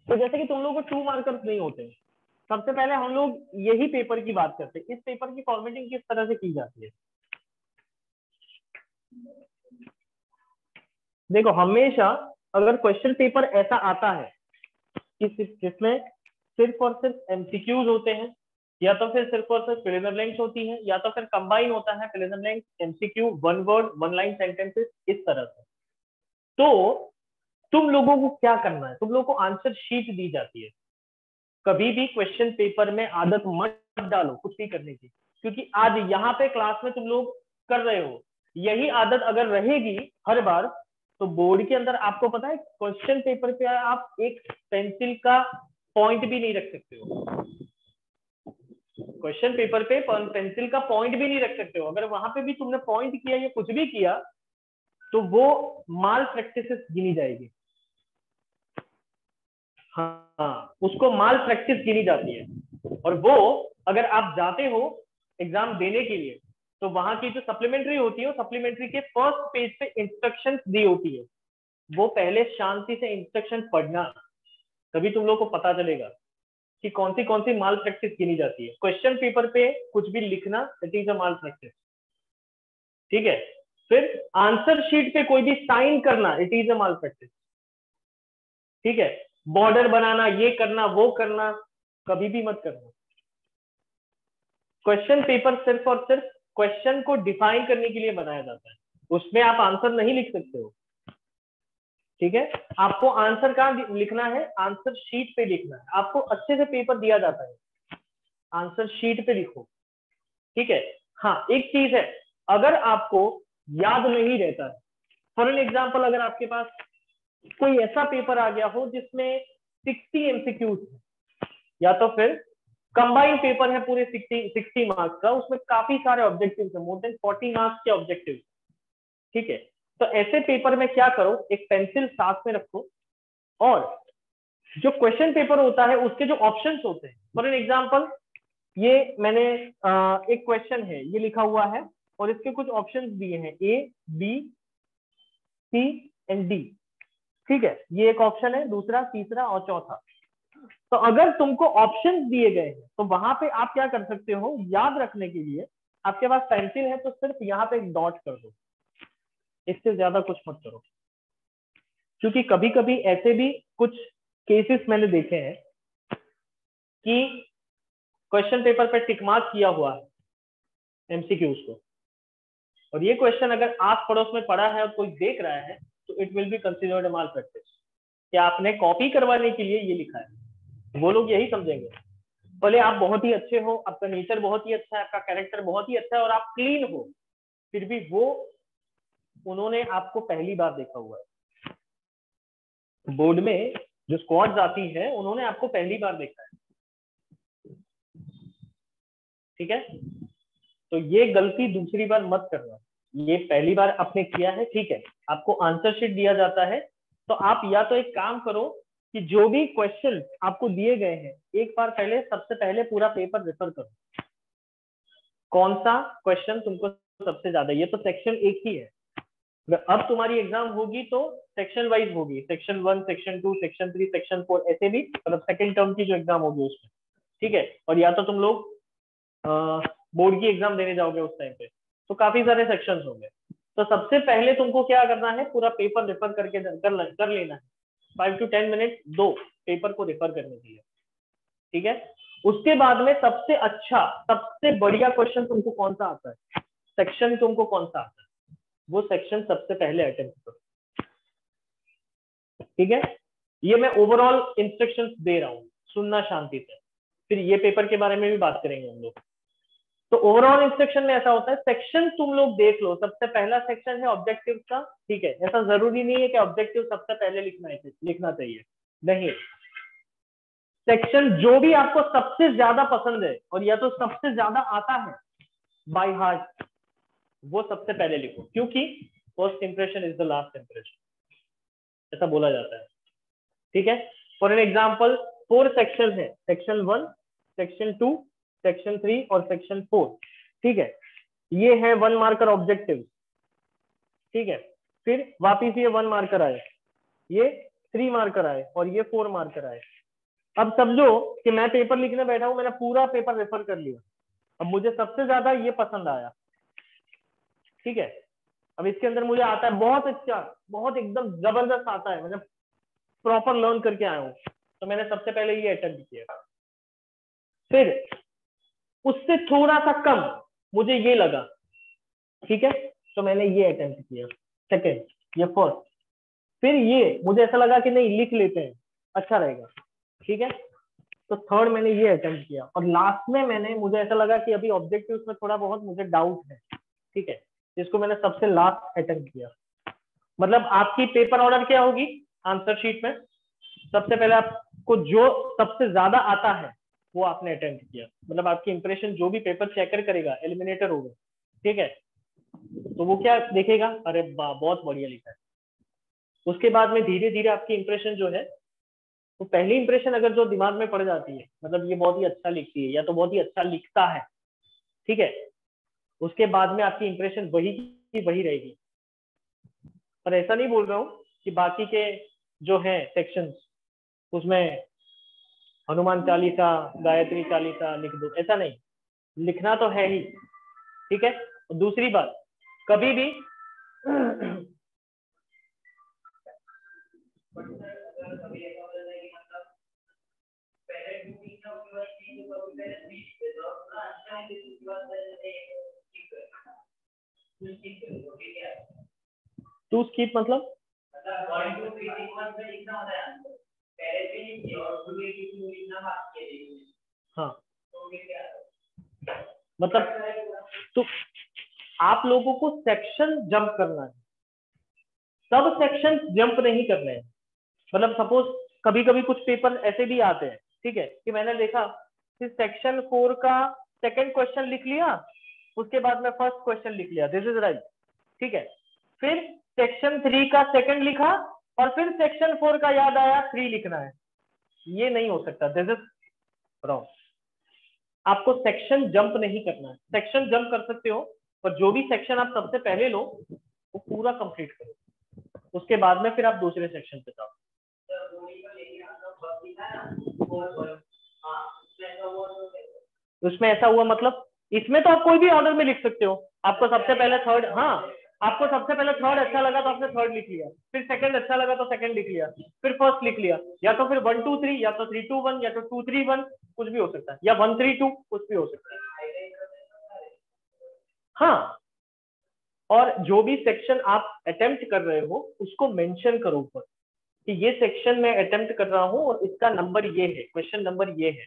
तो जैसे कि तुम लोगों को 2 मार्कर्स नहीं होते, सबसे पहले हम लोग यही पेपर की बात करते हैं, इस पेपर की फॉर्मेटिंग किस तरह से की जाती है। देखो, हमेशा अगर क्वेश्चन पेपर ऐसा आता है कि जिसमें सिर्फ और सिर्फ एमसीक्यूज होते हैं, या तो फिर सिर्फ और सिर्फ फिल इन द ब्लैंक्स होती है, या तो फिर कंबाइन होता है fill in the blanks, MCQ, one word, one line sentences, इस तरह से, तो तुम लोगों को क्या करना है, तुम लोगों को आंसर शीट दी जाती है। कभी भी क्वेश्चन पेपर में आदत मत डालो कुछ भी करने की, क्योंकि आज यहाँ पे क्लास में तुम लोग कर रहे हो, यही आदत अगर रहेगी हर बार, तो बोर्ड के अंदर आपको पता है क्वेश्चन पेपर पे आप एक पेंसिल का पॉइंट भी नहीं रख सकते हो। क्वेश्चन पेपर पे पेंसिल का पॉइंट भी नहीं रख सकते हो। अगर वहां पे भी तुमने पॉइंट किया या कुछ भी किया तो वो माल प्रैक्टिस गिनी जाएगी। हाँ, उसको माल प्रैक्टिस गिनी जाती है। और वो अगर आप जाते हो एग्जाम देने के लिए, तो वहां की जो सप्लीमेंट्री होती है, सप्लीमेंट्री के फर्स्ट पेज पे इंस्ट्रक्शंस दी होती है, वो पहले शांति से इंस्ट्रक्शन पढ़ना, तभी तुम लोग को पता चलेगा कि कौन सी माल प्रैक्टिस गिनी जाती है। क्वेश्चन पेपर पे कुछ भी लिखना, it is a mall practice, ठीक है। फिर आंसर शीट पे कोई भी साइन करना, it is a mall practice, ठीक है। बॉर्डर बनाना, ये करना वो करना, कभी भी मत करना। क्वेश्चन पेपर सिर्फ और सिर्फ क्वेश्चन को डिफाइन करने के लिए बनाया जाता है, उसमें आप आंसर नहीं लिख सकते हो, ठीक है। आपको आंसर कहाँ लिखना है, आंसर शीट पे लिखना है। आपको अच्छे से पेपर दिया जाता है, आंसर शीट पे लिखो, ठीक है। हाँ, एक चीज है, अगर आपको याद नहीं रहता है, फॉर एन एग्जाम्पल, अगर आपके पास कोई ऐसा पेपर आ गया हो जिसमें 60 एमसीक्यूज है, या तो फिर कंबाइंड पेपर है पूरे 60 मार्क्स का, उसमें काफी सारे ऑब्जेक्टिव है, मोर देन 40 मार्क्स के ऑब्जेक्टिव, ठीक है। तो ऐसे पेपर में क्या करो, एक पेंसिल साथ में रखो, और जो क्वेश्चन पेपर होता है उसके जो ऑप्शंस होते हैं, फॉर एन एग्जाम्पल, ये मैंने एक क्वेश्चन है, ये लिखा हुआ है और इसके कुछ ऑप्शंस दिए हैं, ए, बी, सी एंड डी, ठीक है। ये एक ऑप्शन है, दूसरा, तीसरा और चौथा। तो अगर तुमको ऑप्शंस दिए गए हैं तो वहां पे आप क्या कर सकते हो, याद रखने के लिए आपके पास पेंसिल है तो सिर्फ यहाँ पे एक डॉट कर दो, इससे ज्यादा कुछ मत करो। क्योंकि कभी कभी ऐसे भी कुछ केसेस मैंने देखे हैं कि क्वेश्चन पेपर पे टिक मार्क किया हुआ है एमसीक्यूज को, और ये क्वेश्चन अगर आस पड़ोस में पड़ा है और कोई देख रहा है तो it will be considered mall practice, कि आपने कॉपी करवाने के लिए ये लिखा है। वो लोग यही समझेंगे, भले आप बहुत ही अच्छे हो, आपका नेचर बहुत ही अच्छा है, आपका कैरेक्टर बहुत ही अच्छा है और आप क्लीन हो, फिर भी वो उन्होंने आपको पहली बार देखा हुआ है। बोर्ड में जो स्क्वाड्स आती है उन्होंने आपको पहली बार देखा है, ठीक है। तो ये गलती दूसरी बार मत करना, ये पहली बार आपने किया है, ठीक है, आपको आंसर शीट दिया जाता है, तो आप या तो एक काम करो कि जो भी क्वेश्चन आपको दिए गए हैं एक बार पहले, सबसे पहले पूरा पेपर रेफर करो, कौन सा क्वेश्चन तुमको सबसे ज्यादा, ये तो सेक्शन एक ही है, अब तुम्हारी एग्जाम होगी तो सेक्शन वाइज होगी, सेक्शन 1, सेक्शन 2, सेक्शन 3, सेक्शन 4, ऐसे भी, मतलब सेकंड टर्म की जो एग्जाम होगी उसमें, ठीक है। और या तो तुम लोग बोर्ड की एग्जाम देने जाओगे उस टाइम पे, तो काफी सारे सेक्शंस होंगे। तो सबसे पहले तुमको क्या करना है, पूरा पेपर रेफर करके कर लेना है, 5 to 10 मिनट दो पेपर को रेफर करने के लिए, ठीक है। उसके बाद में सबसे अच्छा, सबसे बढ़िया क्वेश्चन तुमको कौन सा आता है, सेक्शन तुमको कौन सा आता है, वो सेक्शन सबसे पहले अटेम्प्ट करो, ठीक है। ये मैं ओवरऑल इंस्ट्रक्शंस दे रहा हूँ, सुनना शांति से, फिर ये पेपर के बारे में भी बात करेंगे हम लोग। तो ओवरऑल इंस्ट्रक्शन में ऐसा होता है, सेक्शन तुम लोग देख लो, सबसे पहला सेक्शन है ऑब्जेक्टिव का, ठीक है। ऐसा जरूरी नहीं है कि ऑब्जेक्टिव सबसे पहले लिखना चाहिए, नहीं, सेक्शन जो भी आपको सबसे ज्यादा पसंद है और या तो सबसे ज्यादा आता है बाय हार्ट, वो सबसे पहले लिखो, क्योंकि first impression is the last impression, ऐसा बोला जाता है। ठीक है। फॉर एन एग्जाम्पल 4 सेक्शन है, सेक्शन 1, सेक्शन 2, सेक्शन 3 और सेक्शन 4। ठीक है, ये है 1 मार्कर ऑब्जेक्टिव। ठीक है, फिर वापिस ये 1 मार्कर आए, ये 3 मार्कर आए और ये 4 मार्कर आए। अब समझो कि मैं पेपर लिखने बैठा हूं, मैंने पूरा पेपर रेफर कर लिया, अब मुझे सबसे ज्यादा ये पसंद आया। ठीक है, अब इसके अंदर मुझे आता है बहुत अच्छा, बहुत एकदम जबरदस्त आता है, मैंने प्रॉपर लर्न करके आया हूं, तो मैंने सबसे पहले ये अटेम्प्ट किया। फिर उससे थोड़ा सा कम मुझे ये लगा, ठीक है, तो मैंने ये अटेम्प्ट किया, सेकेंड, ये फर्स्ट। फिर ये मुझे ऐसा लगा कि नहीं लिख लेते हैं, अच्छा रहेगा, ठीक है, तो थर्ड मैंने ये अटेम्प्ट किया। और लास्ट में मैंने, मुझे ऐसा लगा कि अभी ऑब्जेक्टिव्स में थोड़ा बहुत मुझे डाउट है, ठीक है, जिसको मैंने सबसे लास्ट अटेम्प्ट किया। मतलब आपकी पेपर ऑर्डर क्या होगी आंसर शीट में, सबसे पहले आपको जो सबसे ज्यादा आता है वो आपने अटेम्प्ट किया, मतलब आपकी इंप्रेशन जो भी पेपर चेकर करेगा, एलिमिनेटर होगा, ठीक है, तो वो क्या देखेगा, अरे बहुत बढ़िया लिखा है। उसके बाद में धीरे धीरे आपकी इंप्रेशन जो है, तो पहली इंप्रेशन अगर जो दिमाग में पड़ जाती है, मतलब ये बहुत ही अच्छा लिखती है या तो बहुत ही अच्छा लिखता है, ठीक है, उसके बाद में आपकी इंप्रेशन वही की वही रहेगी। पर ऐसा नहीं बोल रहा हूँ कि बाकी के जो है सेक्शंस उसमें हनुमान चालीसा, गायत्री चालीसा लिख दो, ऐसा नहीं, लिखना तो है ही, ठीक है। दूसरी बात, कभी भी टू स्किप मतलब हाँ, मतलब तो आप लोगों को सेक्शन जंप करना है, सब सेक्शन जंप नहीं करने हैं। मतलब सपोज कभी कभी कुछ पेपर ऐसे भी आते हैं, ठीक है, कि मैंने देखा कि सेक्शन 4 का सेकंड क्वेश्चन लिख लिया, उसके बाद में फर्स्ट क्वेश्चन लिख लिया, दिस इज राइट, ठीक है, फिर सेक्शन 3 का सेकंड लिखा और फिर सेक्शन 4 का याद आया 3 लिखना है, ये नहीं हो सकता, दिस इज रॉन्ग। आपको सेक्शन जंप नहीं करना है, सेक्शन जंप कर सकते हो पर जो भी सेक्शन आप सबसे पहले लो वो पूरा कंप्लीट करो, उसके बाद में फिर आप दूसरे सेक्शन पे जाओ। उसमें ऐसा हुआ मतलब, इसमें तो आप कोई भी ऑर्डर में लिख सकते हो, आपको सबसे पहले थर्ड, हाँ, आपको सबसे पहले थर्ड अच्छा लगा तो आपने थर्ड लिख लिया, फिर सेकंड अच्छा लगा तो सेकंड लिख लिया, फिर फर्स्ट लिख लिया, या तो फिर 1 2 3, या तो 3 2 1, या तो 2 3 1, कुछ भी हो सकता है, या 1 3 2, कुछ भी हो सकता है। हाँ, और जो भी सेक्शन आप अटेम्प्ट कर रहे हो उसको मेंशन करो ऊपर कि ये सेक्शन मैं अटेम्प्ट कर रहा हूँ और इसका नंबर ये है, क्वेश्चन नंबर ये है।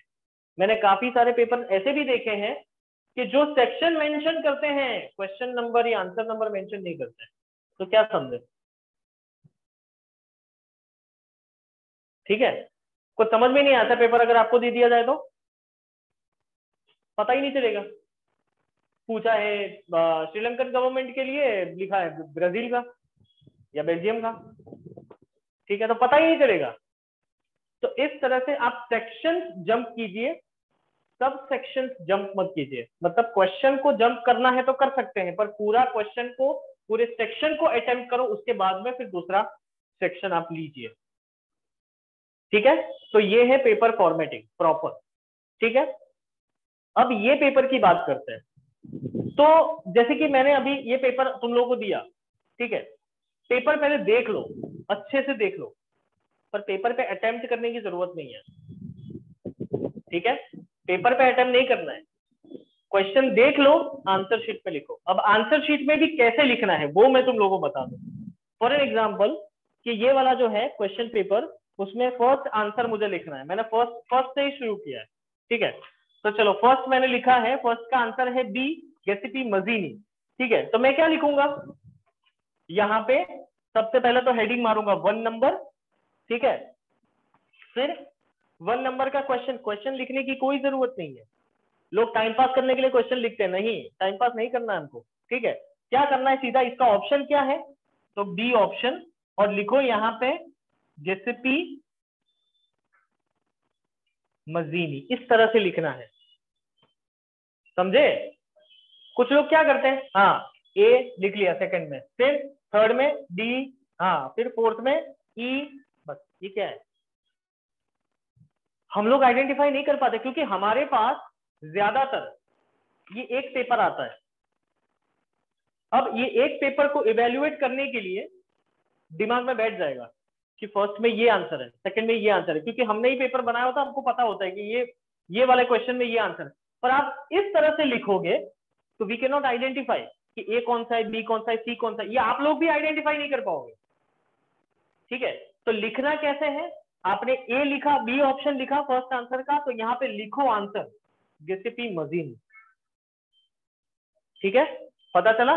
मैंने काफी सारे पेपर ऐसे भी देखे हैं कि जो सेक्शन मेंशन करते हैं क्वेश्चन नंबर या आंसर नंबर मेंशन नहीं करते हैं, तो क्या समझे, ठीक है, कुछ समझ में नहीं आता पेपर अगर आपको दे दिया जाए तो पता ही नहीं चलेगा। पूछा है श्रीलंकन गवर्नमेंट के लिए, लिखा है ब्राजील का या बेल्जियम का, ठीक है, तो पता ही नहीं चलेगा। तो इस तरह से आप सेक्शन जंप कीजिए, सब सेक्शन जंप मत कीजिए। मतलब क्वेश्चन को जंप करना है तो कर सकते हैं, पर पूरा क्वेश्चन को, पूरे सेक्शन को अटेम्प्ट करो, उसके बाद में फिर दूसरा सेक्शन आप लीजिए, ठीक है। तो ये है पेपर फॉर्मेटिंग प्रॉपर, ठीक है। अब ये पेपर की बात करते हैं। तो जैसे कि मैंने अभी ये पेपर तुम लोगों को दिया, ठीक है, पेपर पहले देख लो, अच्छे से देख लो, पर पेपर पे अटेम्प्ट करने की जरूरत नहीं है, ठीक है, पेपर पे अटेम्प्ट नहीं करना है, क्वेश्चन देख लो, आंसर शीट पे लिखो। अब आंसर शीट में भी कैसे लिखना है वो मैं तुम लोगों को बता दूं। फॉर एन एग्जाम्पल कि ये वाला जो है क्वेश्चन पेपर, उसमें फर्स्ट आंसर मुझे लिखना है, मैंने फर्स्ट से ही शुरू किया है, ठीक है। तो चलो फर्स्ट मैंने लिखा है, फर्स्ट का आंसर है बी, गेसिपी मजीनी, ठीक है। तो मैं क्या लिखूंगा, यहाँ पे सबसे पहले तो हेडिंग मारूंगा 1 नंबर, ठीक है, फिर 1 नंबर का क्वेश्चन लिखने की कोई जरूरत नहीं है, लोग टाइम पास करने के लिए क्वेश्चन लिखते हैं, नहीं, टाइम पास नहीं करना है हमको, ठीक है। क्या करना है, सीधा इसका ऑप्शन क्या है, तो बी ऑप्शन, और लिखो यहाँ पे जेसीपी मजीनी, इस तरह से लिखना है, समझे? कुछ लोग क्या करते हैं, हाँ ए लिख लिया सेकंड में, फिर थर्ड में डी, हाँ फिर फोर्थ में ई, बस ये क्या है? हम लोग आइडेंटिफाई नहीं कर पाते क्योंकि हमारे पास ज्यादातर ये एक पेपर आता है। अब ये एक पेपर को इवेल्युएट करने के लिए दिमाग में बैठ जाएगा कि फर्स्ट में ये आंसर है, सेकंड में ये आंसर है, क्योंकि हमने ही पेपर बनाया होता है, हमको पता होता है कि ये वाले क्वेश्चन में ये आंसर है। पर आप इस तरह से लिखोगे तो वी कैन नॉट आइडेंटिफाई कि ए कौन सा है, बी कौन सा है, सी कौन सा है, ये आप लोग भी आइडेंटिफाई नहीं कर पाओगे। ठीक है, तो लिखना कैसे है, आपने ए लिखा, बी ऑप्शन लिखा फर्स्ट आंसर का, तो यहाँ पे लिखो आंसर गिसिपी मजीन। ठीक है, पता चला?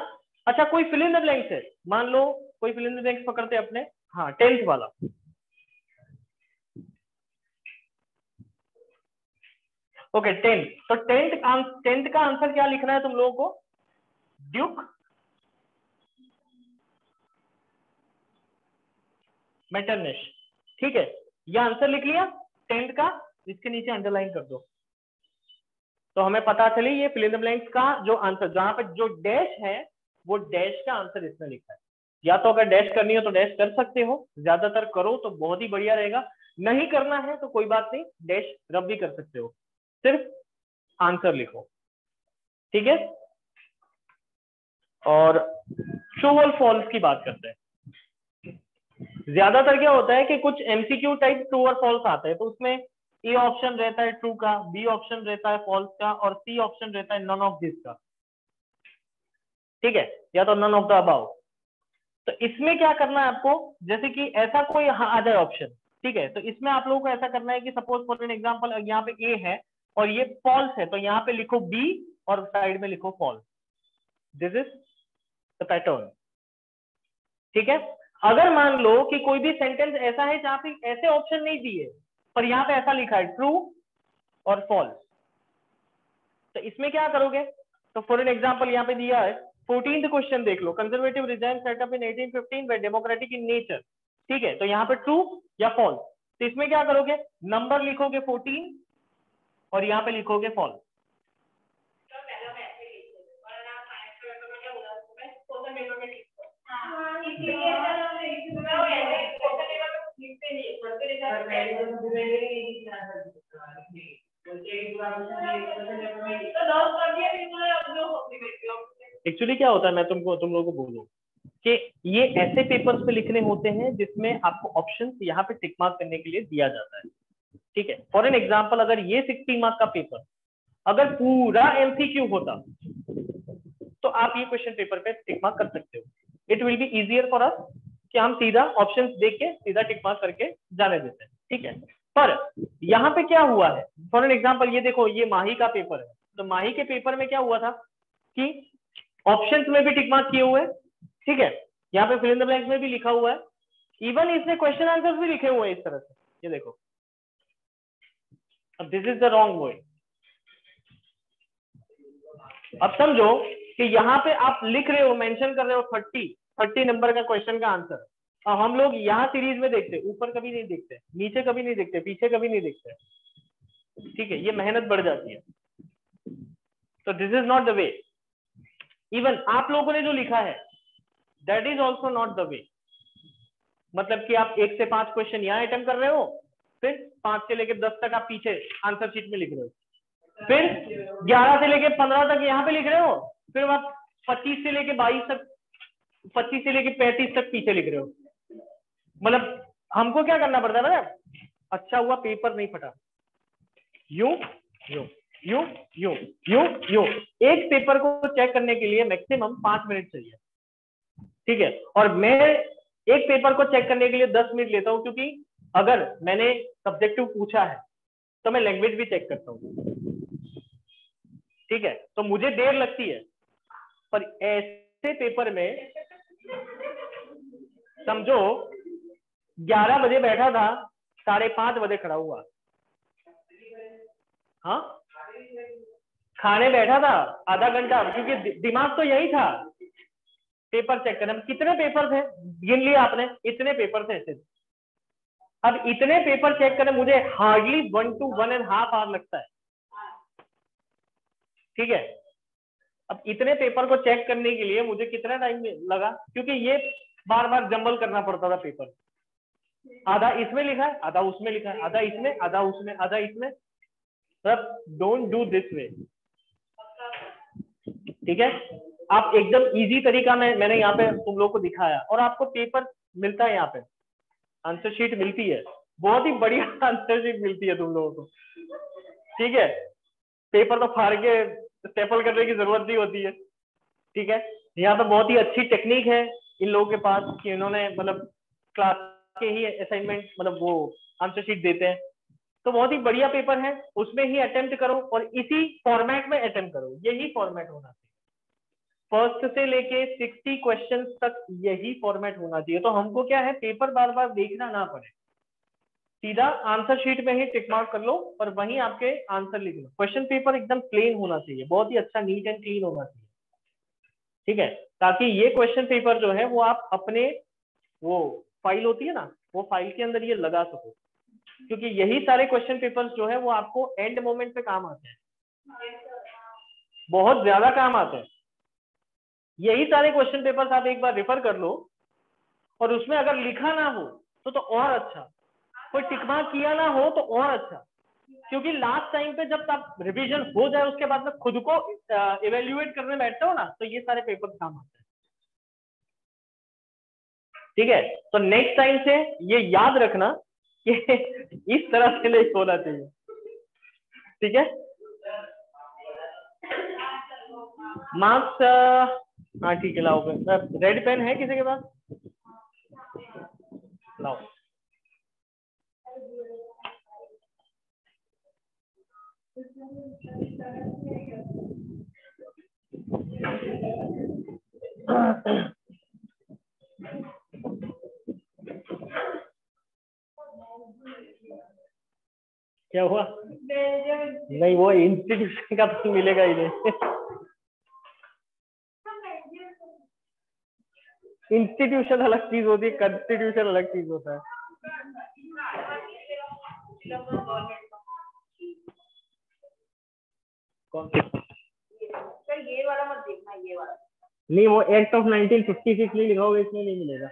अच्छा, कोई फिल इन द ब्लैंक्स है, मान लो कोई फिल इन द ब्लैंक्स पकड़ते अपने, हाँ 10th वाला, ओके 10th, तो 10th का आंसर क्या लिखना है तुम लोगों को? ड्यूक मेटरनिश। ठीक है, ये आंसर लिख लिया 10th का, इसके नीचे अंडरलाइन कर दो, तो हमें पता चले ये फिल इन द ब्लैंक्स का जो आंसर, जहां पे जो डैश है वो डैश का आंसर इसमें लिखा है। या तो अगर डैश करनी हो तो डैश कर सकते हो, ज्यादातर करो तो बहुत ही बढ़िया रहेगा, नहीं करना है तो कोई बात नहीं, डैश रब भी कर सकते हो, सिर्फ आंसर लिखो। ठीक है, और ट्रू और फॉल्स की बात करते हैं। ज्यादातर क्या होता है कि कुछ एमसीक्यू टाइप ट्रू और फॉल्स आते हैं, तो उसमें ए ऑप्शन रहता है ट्रू का, बी ऑप्शन रहता है फॉल्स का, और सी ऑप्शन रहता है नन ऑफ दिस का। ठीक है, या तो नन ऑफ द अबाउ। तो इसमें क्या करना है आपको, जैसे कि ऐसा कोई आ जाए ऑप्शन, ठीक है, तो इसमें आप लोगों को ऐसा करना है कि सपोज फॉर एन एग्जांपल यहाँ पे ए है और ये फॉल्स है, तो यहाँ पे लिखो बी और साइड में लिखो false. This is the pattern. ठीक है, अगर मान लो कि कोई भी सेंटेंस ऐसा है जहां पे ऐसे ऑप्शन नहीं दिए पर यहाँ पे ऐसा लिखा है ट्रू और फॉल्स, तो इसमें क्या करोगे? तो फॉर एन एग्जांपल यहाँ पे दिया है 14th क्वेश्चन देख लो, conservative regime setup in 1815 were democratic in nature. ठीक है, तो यहाँ पे ट्रू या फॉल्स, तो इसमें क्या करोगे? नंबर लिखोगे 14 और यहाँ पे लिखोगे फॉल्स। एक्चुअली क्या होता है, मैं तुम लोगों को बोलूं कि ये ऐसे पेपर्स पे लिखने होते हैं जिसमें आपको ऑप्शन यहाँ पे टिक मार्क करने के लिए दिया जाता है। ठीक है, फॉर एन एग्जांपल अगर ये 60 मार्क का पेपर अगर पूरा एमसीक्यू होता तो आप ये क्वेश्चन पेपर पे टिक मार्क कर सकते हो। It will be easier for us कि हम सीधा ऑप्शंस देख के सीधा टिक मार्क करके जाने देते हैं। ठीक है, पर यहाँ पे क्या हुआ है, फॉर एन एग्जांपल ये देखो, ये माही का पेपर है, तो माही के पेपर में क्या हुआ था कि ऑप्शंस में भी टिक मार्क किए हुए, ठीक है, यहाँ पे फिल इन द ब्लैंक्स में भी लिखा हुआ है, इवन इसने क्वेश्चन आंसर्स भी लिखे हुए हैं इस तरह से, ये देखो। अब this is the wrong way. अब समझो कि यहाँ पे आप लिख रहे हो, मेंशन कर रहे हो 30 नंबर का क्वेश्चन का आंसर, और हम लोग यहाँ सीरीज में देखते, ऊपर कभी नहीं देखते, नीचे कभी नहीं देखते, पीछे कभी नहीं देखते। ठीक है, ये मेहनत बढ़ जाती है, तो this is not the way. Even आप लोगों ने जो लिखा है that is also not the way. मतलब कि आप 1 से 5 क्वेश्चन यहाँ अटेम्प्ट कर रहे हो, फिर 5 से लेकर 10 तक आप पीछे आंसर शीट में लिख रहे हो, फिर 11 से लेकर 15 तक यहाँ पे लिख रहे हो, फिर आप 25 से लेकर 22 तक, 25 से लेकर 35 तक पीछे लिख रहे हो। मतलब हमको क्या करना पड़ता है ना, अच्छा हुआ पेपर नहीं फटा, यूं यूं यूं यूं यूं यूं, एक पेपर को चेक करने के लिए मैक्सिमम 5 मिनट चाहिए। ठीक है, और मैं एक पेपर को चेक करने के लिए 10 मिनट लेता हूं, क्योंकि अगर मैंने सब्जेक्टिव पूछा है तो मैं लैंग्वेज भी चेक करता हूँ। ठीक है, तो मुझे देर लगती है, पर ऐसे पेपर में समझो 11 बजे बैठा था, 5:30 बजे खड़ा हुआ, हाँ खाने बैठा था आधा घंटा, क्योंकि दिमाग तो यही था पेपर चेक करना। कितने पेपर थे गिन लिए आपने? इतने पेपर थे सिर्फ, अब इतने पेपर चेक करने मुझे हार्डली 1 to 1.5 आवर लगता है, ठीक है। अब इतने पेपर को चेक करने के लिए मुझे कितना टाइम लगा, क्योंकि ये बार बार जंबल करना पड़ता था पेपर, आधा इसमें लिखा है, आधा उसमें लिखा है, आधा इसमें, आधा उसमें, आधा इसमें। डोंट डू दिस वे, ठीक है। आप एकदम इजी तरीका में मैंने यहाँ पे तुम लोग को दिखाया, और आपको पेपर मिलता है, यहाँ पे आंसर शीट मिलती है, बहुत ही बढ़िया आंसर शीट मिलती है तुम लोगों को, ठीक है। पेपर तो फाड़ के स्टेपल करने की जरूरत नहीं होती है, ठीक है। यहाँ पे बहुत ही अच्छी टेक्निक है इन लोगों के पास कि इन्होंने मतलब क्लास के ही असाइनमेंट मतलब वो आंसर शीट देते हैं, तो बहुत ही बढ़िया पेपर है, उसमें ही अटेम्प्ट करो और इसी फॉर्मेट में अटेम्प्ट करो, यही फॉर्मेट होना चाहिए, फर्स्ट से लेके 60 क्वेश्चन तक यही फॉर्मेट होना चाहिए। तो हमको क्या है, पेपर बार बार देखना ना पड़े, सीधा आंसर शीट में ही टिक मार्क कर लो और वहीं आपके आंसर लिख लो। क्वेश्चन पेपर एकदम प्लेन होना चाहिए, बहुत ही अच्छा नीट एंड क्लीन होना चाहिए, ठीक है, ताकि ये क्वेश्चन पेपर जो है वो आप अपने वो फाइल होती है ना, वो फाइल के अंदर ये लगा सको, क्योंकि यही सारे क्वेश्चन पेपर्स जो है वो आपको एंड मोमेंट पे काम आते हैं, बहुत ज्यादा काम आते हैं। यही सारे क्वेश्चन पेपर्स आप एक बार रेफर कर लो, और उसमें अगर लिखा ना हो तो और अच्छा, कोई टिक मार्क किया ना हो तो और अच्छा, क्योंकि लास्ट टाइम पे जब आप रिवीजन हो जाए उसके बाद में खुद को इवेल्युएट करने बैठते हो ना, तो ये सारे पेपर काम आते हैं, ठीक है। तो नेक्स्ट टाइम से ये याद रखना कि इस तरह से नहीं होना चाहिए, ठीक है। मार्क्स, हाँ ठीक है, लाओ रेड पेन है किसी के पास, लाओ। क्या हुआ? नहीं, वो इंस्टीट्यूशन का तो मिलेगा ही नहीं। इंस्टीट्यूशन अलग चीज होती है, कॉन्स्टिट्यूशन अलग चीज होता है। कौन सा? ये वाला मत देखना, ये वाला नहीं, वो एक्ट ऑफ 1956 नहीं लिखा होगा, इसमें नहीं मिलेगा।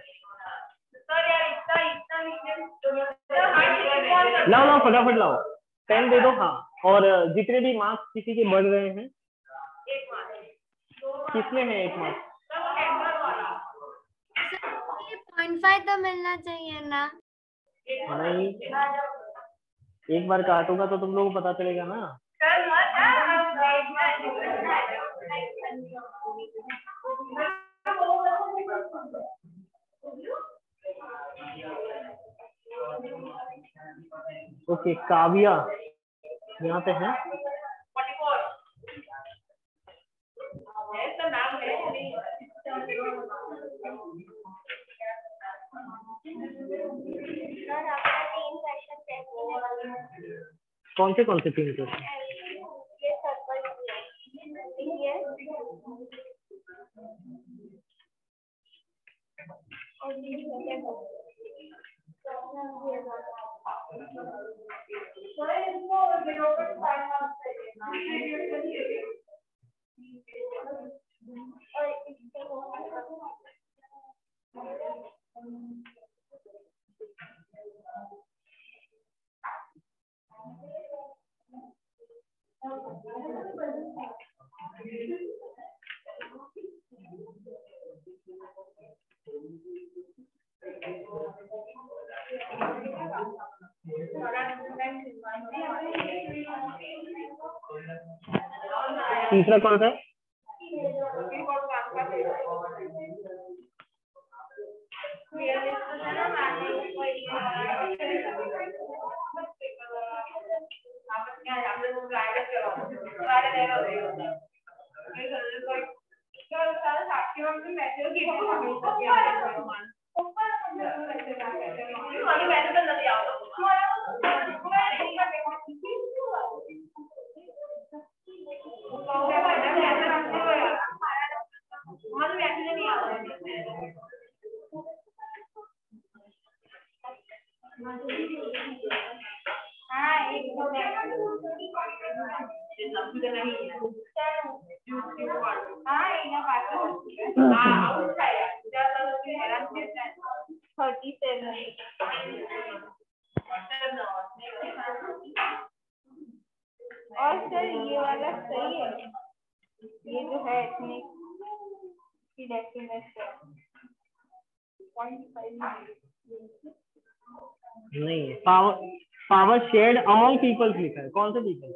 लाओ लाओ फटाफट लाओ, पेन दे दो, हाँ। और जितने भी मार्क्स किसी के बढ़ रहे हैं, किसमें है 1 मार्क्स? 0.5 तो मिलना चाहिए ना। नहीं, एक बार काटूंगा तो तुम लोगों को पता चलेगा ना। ओके, काव्या यहाँ पे है। कौन से 3 क्वेश्चन? तीसरा कौन सा? और सर ये वाला सही है, ये जो है इसमें की डेफिनेशन 0.5 नहीं, पावर शेयर्ड अमंग पीपल्स लिखा है, कौन से पीपल?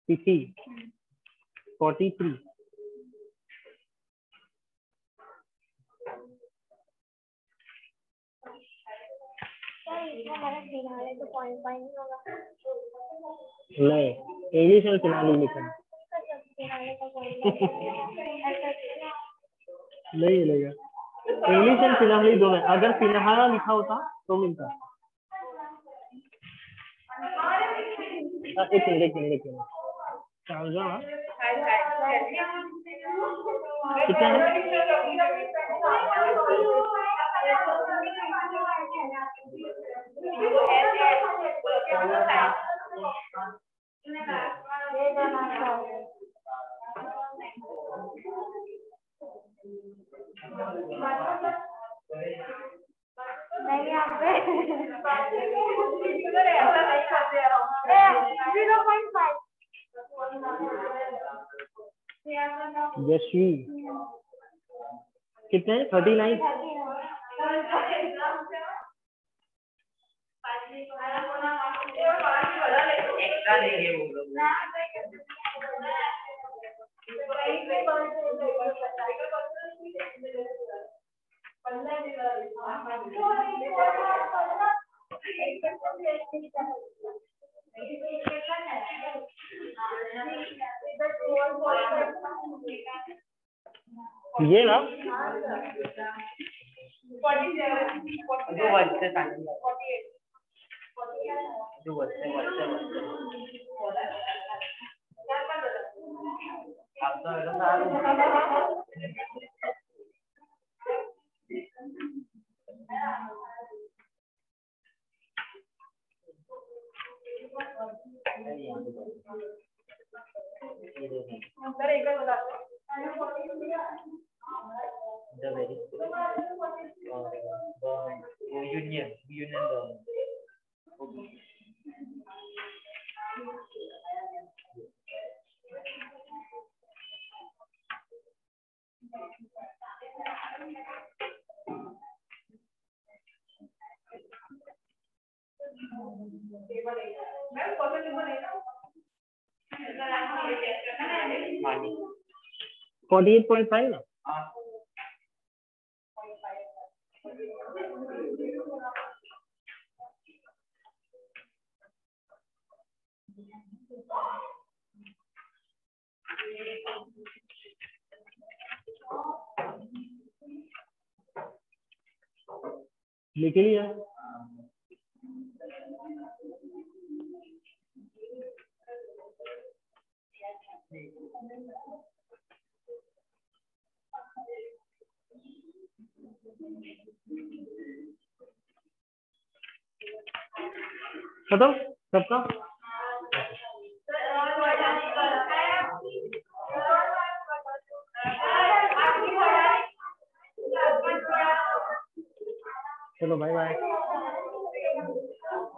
PC 43 नहीं, इंग्लिश में फिनाली लिखा है। नहीं मिलेगा, इंग्लिश एंड फिनाली दोनों। अगर फिनहारा लिखा होता तो मिलता। एक मिनट कितना है? नहीं यहाँ पे 0.5 यशवी कितने? 39। ये ना मानी 48.5 ना। लिख लिया। खत्म सबका। चलो बाय बाय।